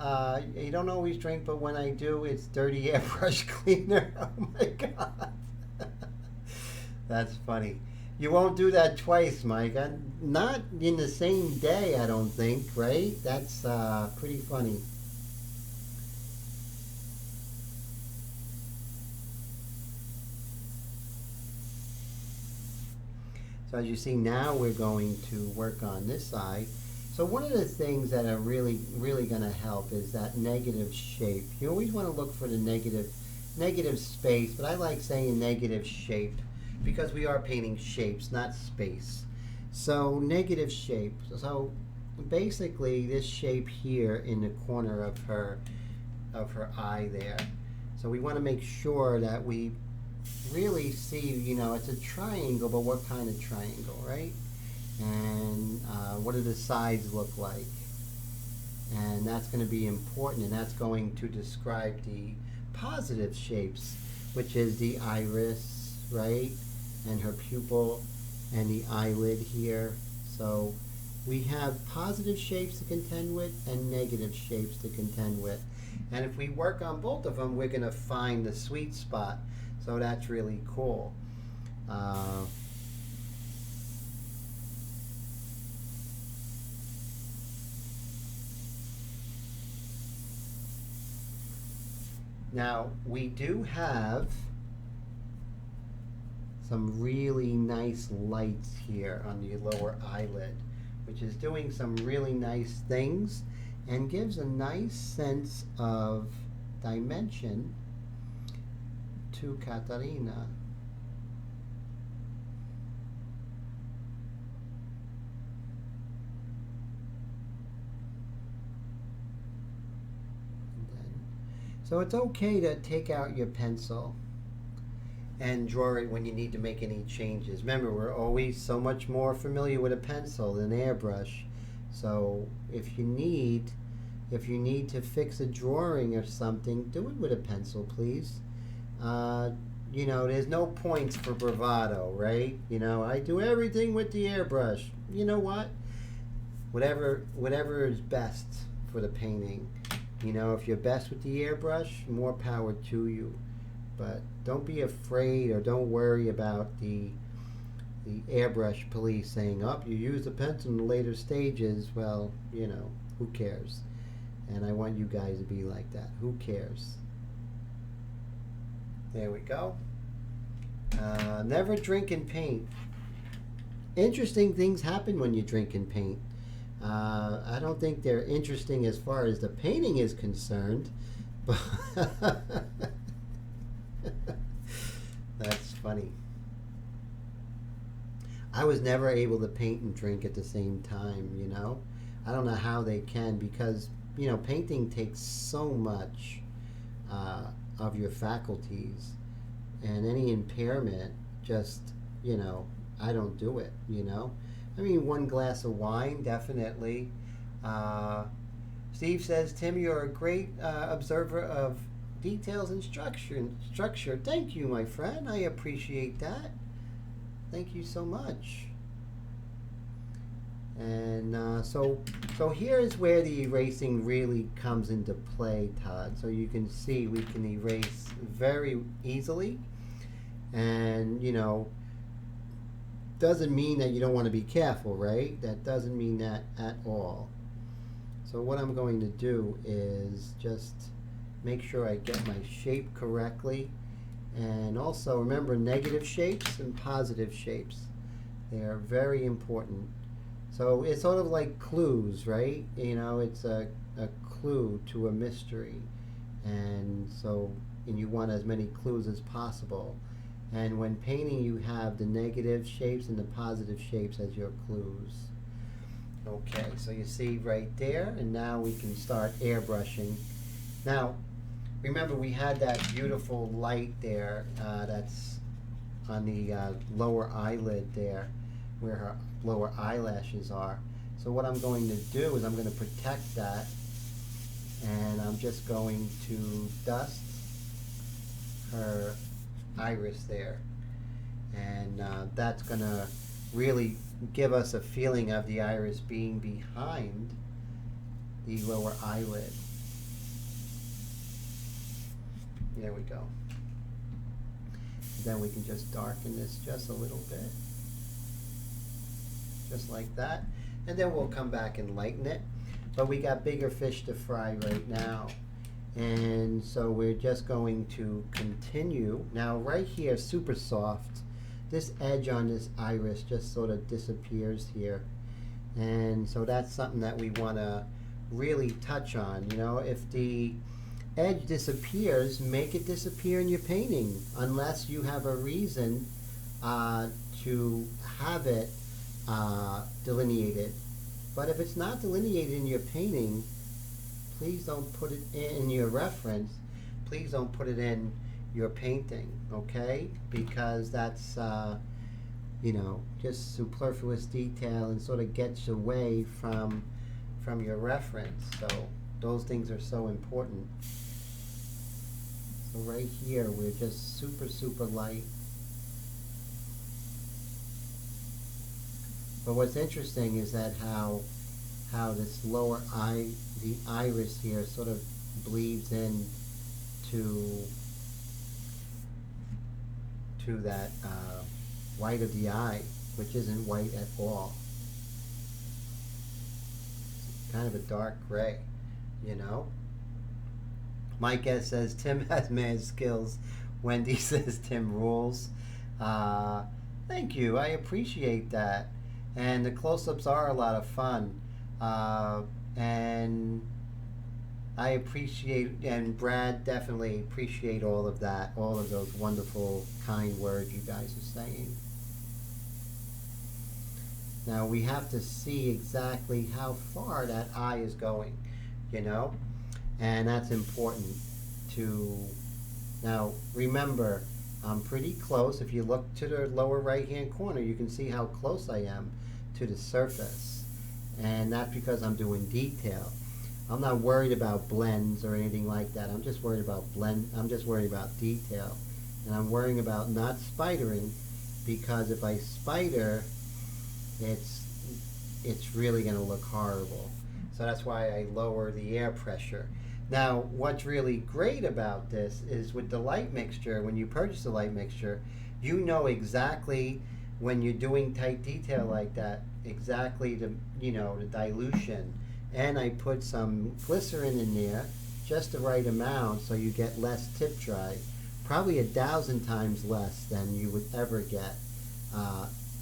you don't always drink, but when I do, it's dirty airbrush cleaner. Oh my God, that's funny. You won't do that twice, Mike. Not in the same day, I don't think. Right? That's pretty funny. So as you see, now we're going to work on this side. So one of the things that are really going to help is that negative shape. You always want to look for the negative space, but I like saying negative shape because we are painting shapes, not space. So negative shape. So basically this shape here in the corner of her eye there. So we want to make sure that we really see, you know, it's a triangle, but what kind of triangle, right? And what do the sides look like? And that's going to be important, and that's going to describe the positive shapes, which is the iris, right? And her pupil and the eyelid here. So we have positive shapes to contend with and negative shapes to contend with. And if we work on both of them, we're going to find the sweet spot. So that's really cool. Now, we do have some really nice lights here on the lower eyelid, which is doing some really nice things and gives a nice sense of dimension to Katarina. So it's okay to take out your pencil and draw it when you need to make any changes. Remember, we're always so much more familiar with a pencil than airbrush. So if you need to fix a drawing or something, do it with a pencil, please. You know, there's no points for bravado, right? You know, I do everything with the airbrush. You know what? Whatever is best for the painting. You know, if you're best with the airbrush, more power to you. But don't be afraid or don't worry about the airbrush police saying, "Oh, you use the pencil in the later stages." Well, you know, who cares? And I want you guys to be like that. Who cares? There we go. Never drink and paint. Interesting things happen when you drink and paint. I don't think they're interesting as far as the painting is concerned, but that's funny. I was never able to paint and drink at the same time, you know. I don't know how they can, because, you know, painting takes so much of your faculties, and any impairment just, you know, I don't do it, you know. I mean, one glass of wine, definitely. Steve says, "Tim, you're a great observer of details and structure. Thank you, my friend. I appreciate that. Thank you so much." And so here is where the erasing really comes into play, Todd. So you can see we can erase very easily, and, you know, doesn't mean that you don't want to be careful, right? That doesn't mean that at all. So what I'm going to do is just make sure I get my shape correctly, and also remember negative shapes and positive shapes. They are very important. So it's sort of like clues, right? You know, it's a clue to a mystery, and you want as many clues as possible. And when painting, you have the negative shapes and the positive shapes as your clues. Okay, so you see right there, and now we can start airbrushing. Now, remember we had that beautiful light there that's on the lower eyelid there, where her lower eyelashes are. So what I'm going to do is I'm going to protect that, and I'm just going to dust her iris there, and that's going to really give us a feeling of the iris being behind the lower eyelid. There we go. Then we can just darken this just a little bit, just like that, and then we'll come back and lighten it. But we got bigger fish to fry right now. And so we're just going to continue. Now right here, super soft. This edge on this iris just sort of disappears here. And so that's something that we want to really touch on. You know, if the edge disappears, make it disappear in your painting, unless you have a reason to have it delineated. But if it's not delineated in your painting, please don't put it in your reference. Please don't put it in your painting, okay? Because that's, you know, just superfluous detail and sort of gets away from your reference. So those things are so important. So right here, we're just super light. But what's interesting is that how this lower eye, the iris here, sort of bleeds in to that white of the eye, which isn't white at all. It's kind of a dark gray, you know? Mike S says Tim has mad skills. Wendy says Tim rules. Uh, Thank you. I appreciate that. And the close-ups are a lot of fun. And I appreciate, and Brad definitely appreciate all of that, all of those wonderful, kind words you guys are saying. Now we have to see exactly how far that eye is going, you know? And that's important to, now remember, I'm pretty close. If you look to the lower right-hand corner, you can see how close I am to the surface. And that's because I'm doing detail. I'm not worried about blends or anything like that. I'm just worried about I'm just worried about detail. And I'm worrying about not spidering, because if I spider, it's really going to look horrible. So that's why I lower the air pressure. Now, what's really great about this is with the light mixture, when you purchase the light mixture, you know exactly when you're doing tight detail like that, exactly the, you know, the dilution. And I put some glycerin in there, just the right amount, so you get less tip dry, probably 1,000 times less than you would ever get,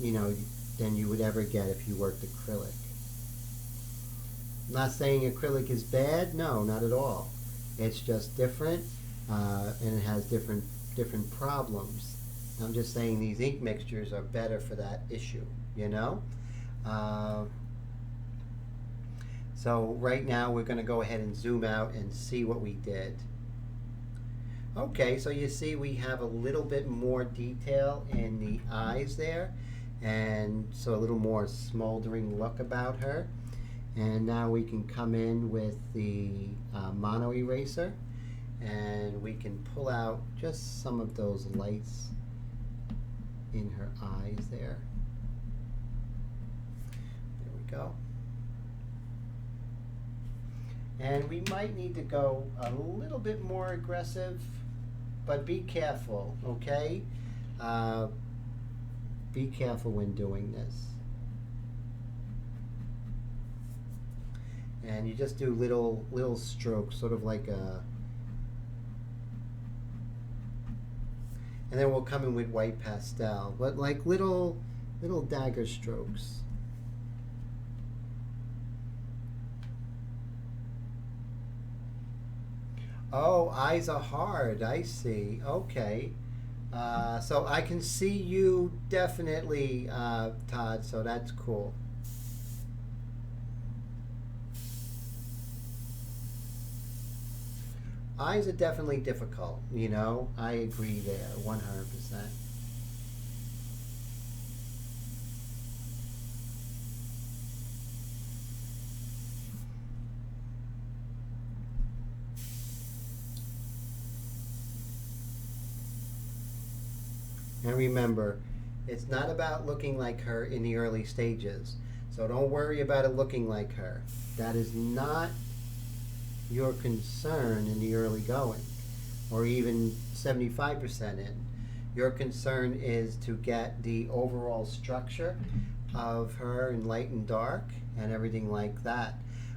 you know, than you would ever get if you worked acrylic. I'm not saying acrylic is bad, no, not at all. It's just different, and it has different problems. I'm just saying these ink mixtures are better for that issue, you know? So right now we're going to go ahead and zoom out and see what we did. Okay, so you see we have a little bit more detail in the eyes there, and so a little more smoldering look about her. And now we can come in with the mono eraser, and we can pull out just some of those lights in her eyes there. There we go. And we might need to go a little bit more aggressive, but be careful, okay? Be careful when doing this. And you just do little strokes, sort of like a, and then we'll come in with white pastel, but like little dagger strokes. Oh, eyes are hard, I see. Okay. So I can see you definitely, Todd, so that's cool. Eyes are definitely difficult, you know. I agree there, 100%. And remember, it's not about looking like her in the early stages. So don't worry about it looking like her. That is not your concern in the early going, or even 75% in. Your concern is to get the overall structure of her in light and dark and everything like that.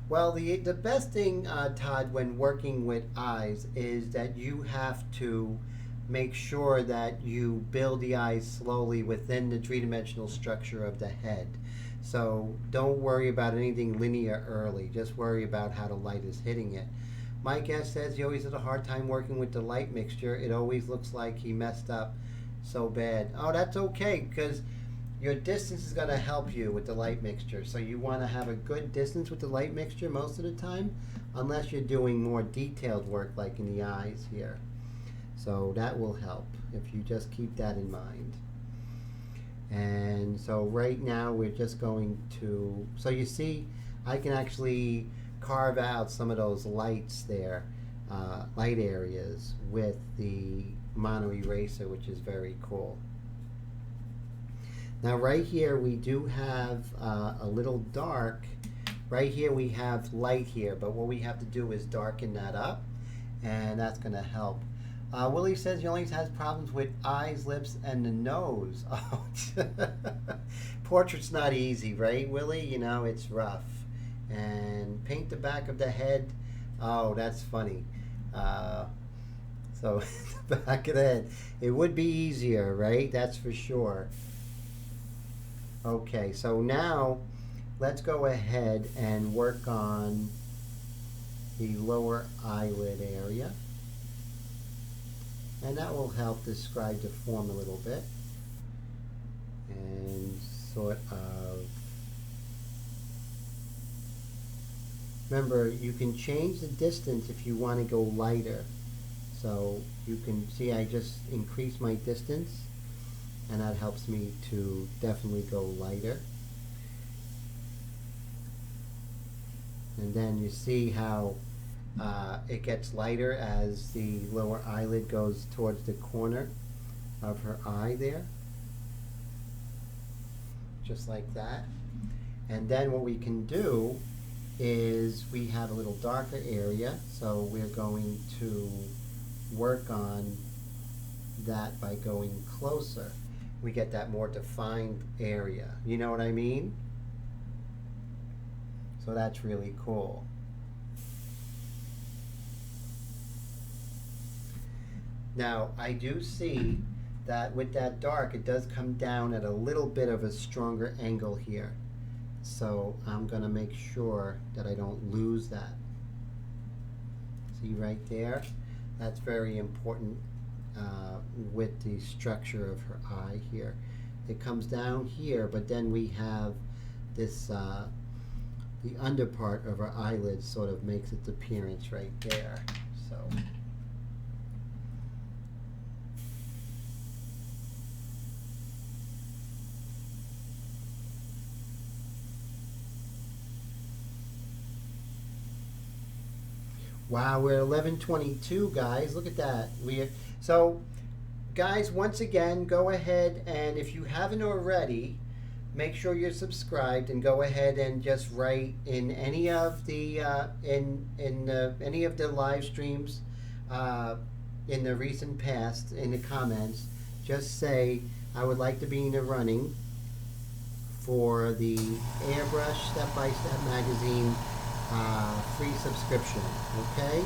Well, the best thing, Todd, when working with eyes is that you have to make sure that you build the eyes slowly within the three-dimensional structure of the head. So don't worry about anything linear early. Just worry about how the light is hitting it. Mike S. says he always has a hard time working with the light mixture. It always looks like he messed up so bad. Oh, that's okay, because your distance is going to help you with the light mixture. So you want to have a good distance with the light mixture most of the time, unless you're doing more detailed work like in the eyes here. So that will help if you just keep that in mind. And so right now we're just going to, so you see I can actually carve out some of those lights there, light areas with the mono eraser, which is very cool. Now right here we do have a little dark. Right here we have light here, but what we have to do is darken that up, and that's going to help. Willie says he only has problems with eyes, lips, and the nose. Oh, portrait's not easy, right, Willie? You know, it's rough. And paint the back of the head. Oh, that's funny. Uh, so the back of the head. It would be easier, right? That's for sure. Okay, so now let's go ahead and work on the lower eyelid area. And that will help describe the form a little bit. And sort of, remember, you can change the distance if you want to go lighter. So you can see I just increase my distance, and that helps me to definitely go lighter. And then you see how it gets lighter as the lower eyelid goes towards the corner of her eye there. Just like that. And then what we can do is we have a little darker area, so we're going to work on that by going closer. We get that more defined area. You know what I mean? So that's really cool. Now, I do see that with that dark, it does come down at a little bit of a stronger angle here. So I'm going to make sure that I don't lose that. See right there? That's very important with the structure of her eye here. It comes down here, but then we have this, the under part of her eyelid sort of makes its appearance right there. So. Wow, we're 11:22, guys. Look at that. So, guys, once again, go ahead and if you haven't already, make sure you're subscribed and go ahead and just write in any of the any of the live streams in the recent past in the comments. Just say I would like to be in the running for the Airbrush Step-by-Step magazine. Free subscription, okay?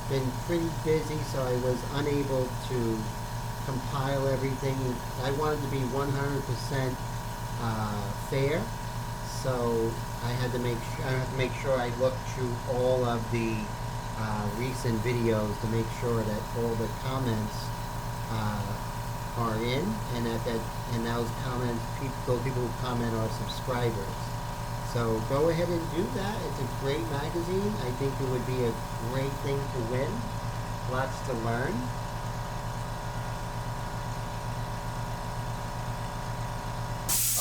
Been pretty busy, so I was unable to compile everything. I wanted to be 100% fair, so I had to make sure I looked through all of the recent videos to make sure that all the comments are in, and and those comments, those people who comment are subscribers. So go ahead and do that. It's a great magazine. I think it would be a great thing to win. Lots to learn.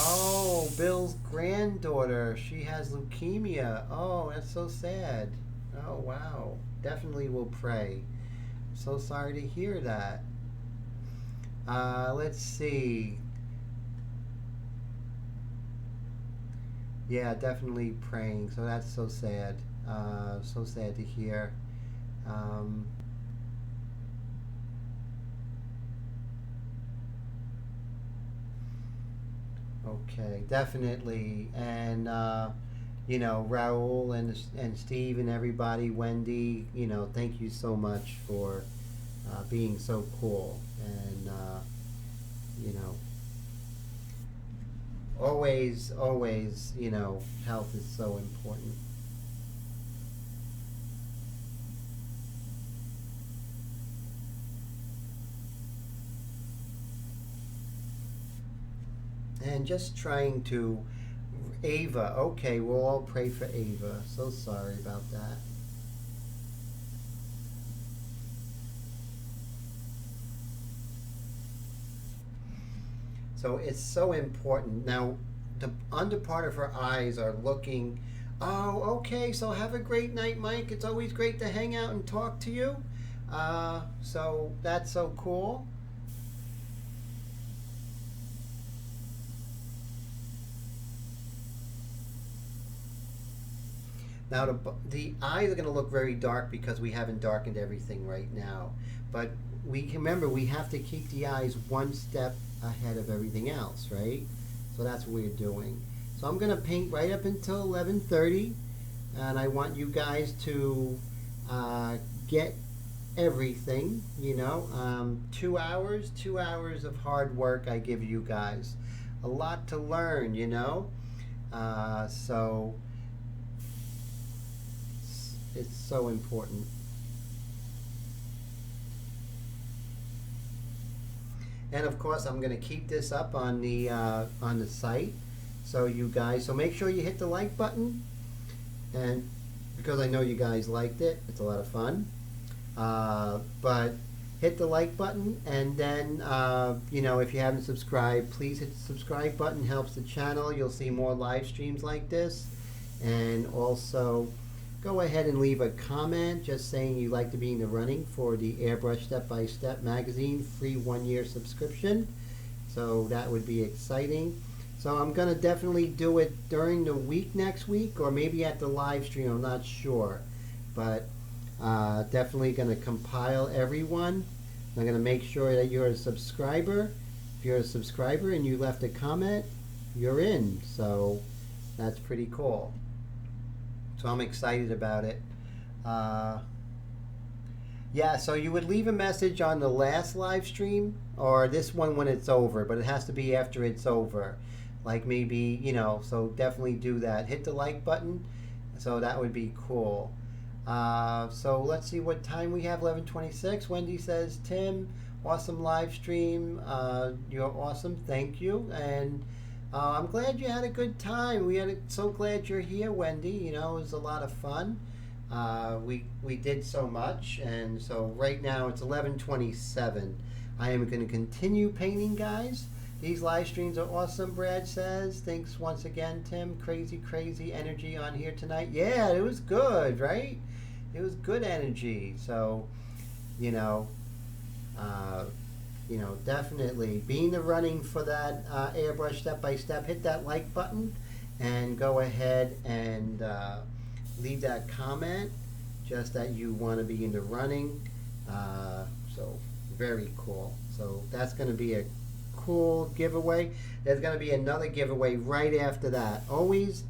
Oh, Bill's granddaughter. She has leukemia. Oh, that's so sad. Oh, wow. Definitely will pray. So sorry to hear that. Let's see. Yeah, definitely praying. So that's so sad. So sad to hear. Okay, definitely. And you know, Raul and Steve and everybody, Wendy, you know, thank you so much for being so cool. And you know, always, you know, health is so important. And just trying to, Ava, okay, we'll all pray for Ava. So sorry about that. So it's so important. Now, the under part of her eyes are looking, oh, okay, so have a great night, Mike. It's always great to hang out and talk to you. So that's so cool. Now the eyes are going to look very dark because we haven't darkened everything right now. But we can remember we have to keep the eyes one step ahead of everything else, right? So that's what we're doing. So I'm going to paint right up until 11:30, and I want you guys to get everything, you know. 2 hours of hard work I give you guys. A lot to learn, you know. So it's so important. And of course, I'm going to keep this up on the site, so you guys. So make sure you hit the like button, and because I know you guys liked it, it's a lot of fun. But hit the like button, and then you know, if you haven't subscribed, please hit the subscribe button. Helps the channel. You'll see more live streams like this, and also go ahead and leave a comment just saying you'd like to be in the running for the Airbrush Step-by-Step magazine free 1-year subscription. So that would be exciting. So I'm going to definitely do it during the week next week, or maybe at the live stream, I'm not sure. But definitely going to compile everyone. I'm going to make sure that you're a subscriber. If you're a subscriber and you left a comment, you're in. So that's pretty cool. So I'm excited about it. Yeah, so you would leave a message on the last live stream or this one when it's over, but it has to be after it's over. Like maybe, you know, so definitely do that. Hit the like button, so that would be cool. So let's see what time we have, 11:26. Wendy says, Tim, awesome live stream. You're awesome, thank you. And I'm glad you had a good time. So glad you're here, Wendy. You know, it was a lot of fun. We did so much, and so right now it's 11:27. I am going to continue painting, guys. These live streams are awesome, Brad says. Thanks once again, Tim. Crazy energy on here tonight. Yeah, it was good, right? It was good energy. So, you know, definitely be in the running for that Airbrush Step-by-Step. Hit that like button and go ahead and leave that comment just that you want to be in the running. So very cool. So that's going to be a cool giveaway. There's going to be another giveaway right after that. Always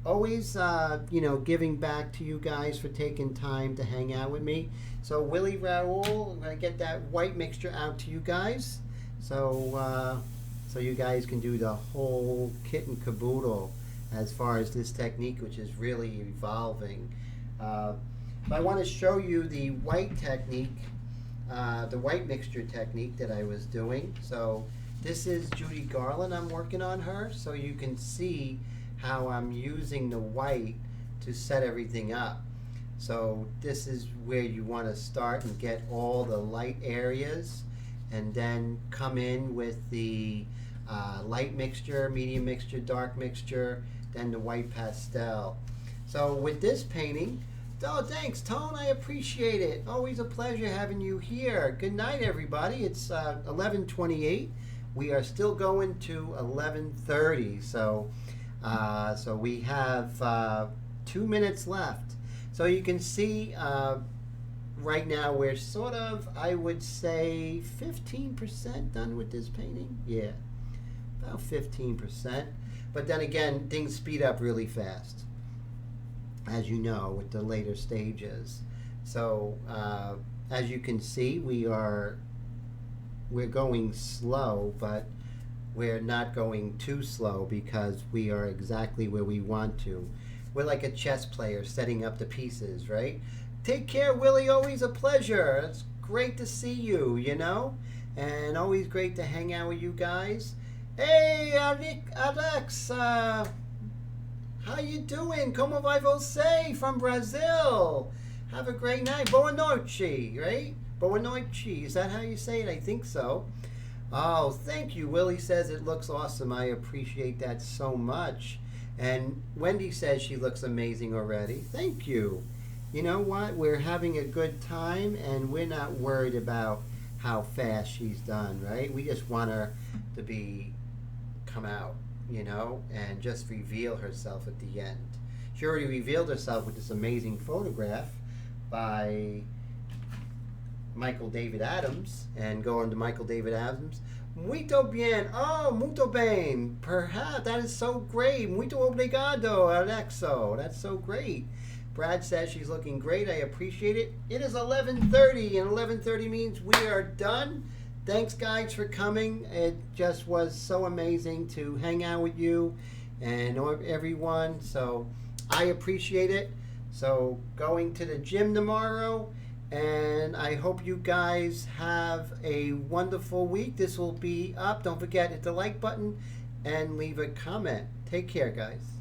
you know, giving back to you guys for taking time to hang out with me. So Willie Raoul, I'm going to get that white mixture out to you guys. So so you guys can do the whole kit and caboodle as far as this technique, which is really evolving. But I want to show you the white technique, the white mixture technique that I was doing. So this is Judy Garland. I'm working on her, so you can see how I'm using the white to set everything up. So this is where you want to start and get all the light areas, and then come in with the light mixture, medium mixture, dark mixture, then the white pastel. So with this painting, oh, thanks, Tone. I appreciate it. Always a pleasure having you here. Good night, everybody. It's 11:28. We are still going to 11:30. So we have 2 minutes left. So you can see right now we're sort of, I would say, 15% done with this painting. Yeah, about 15%. But then again, things speed up really fast, as you know, with the later stages. So as you can see, we're going slow, but we're not going too slow because we are exactly where we want to. We're like a chess player setting up the pieces, right? Take care, Willie. Always a pleasure. It's great to see you, you know, and always great to hang out with you guys. Hey, Alex, how you doing? Como vai você from Brazil? Have a great night. Boa noite, right? Boa noite. Is that how you say it? I think so. Oh, thank you. Willie says it looks awesome. I appreciate that so much. And Wendy says she looks amazing already. Thank you. You know what? We're having a good time, and we're not worried about how fast she's done, right? We just want her to come out, you know, and just reveal herself at the end. She already revealed herself with this amazing photograph by Michael David Adams, and go on to Michael David Adams. Muito bien. Oh, muito bem. Perhaps that is so great. Muito obrigado, Alexo. That's so great. Brad says she's looking great. I appreciate it. It is 11:30, and 11:30 means we are done. Thanks, guys, for coming. It just was so amazing to hang out with you and everyone. So I appreciate it. So going to the gym tomorrow, and I hope you guys have a wonderful week. This will be up. Don't forget, hit the like button and leave a comment. Take care, guys.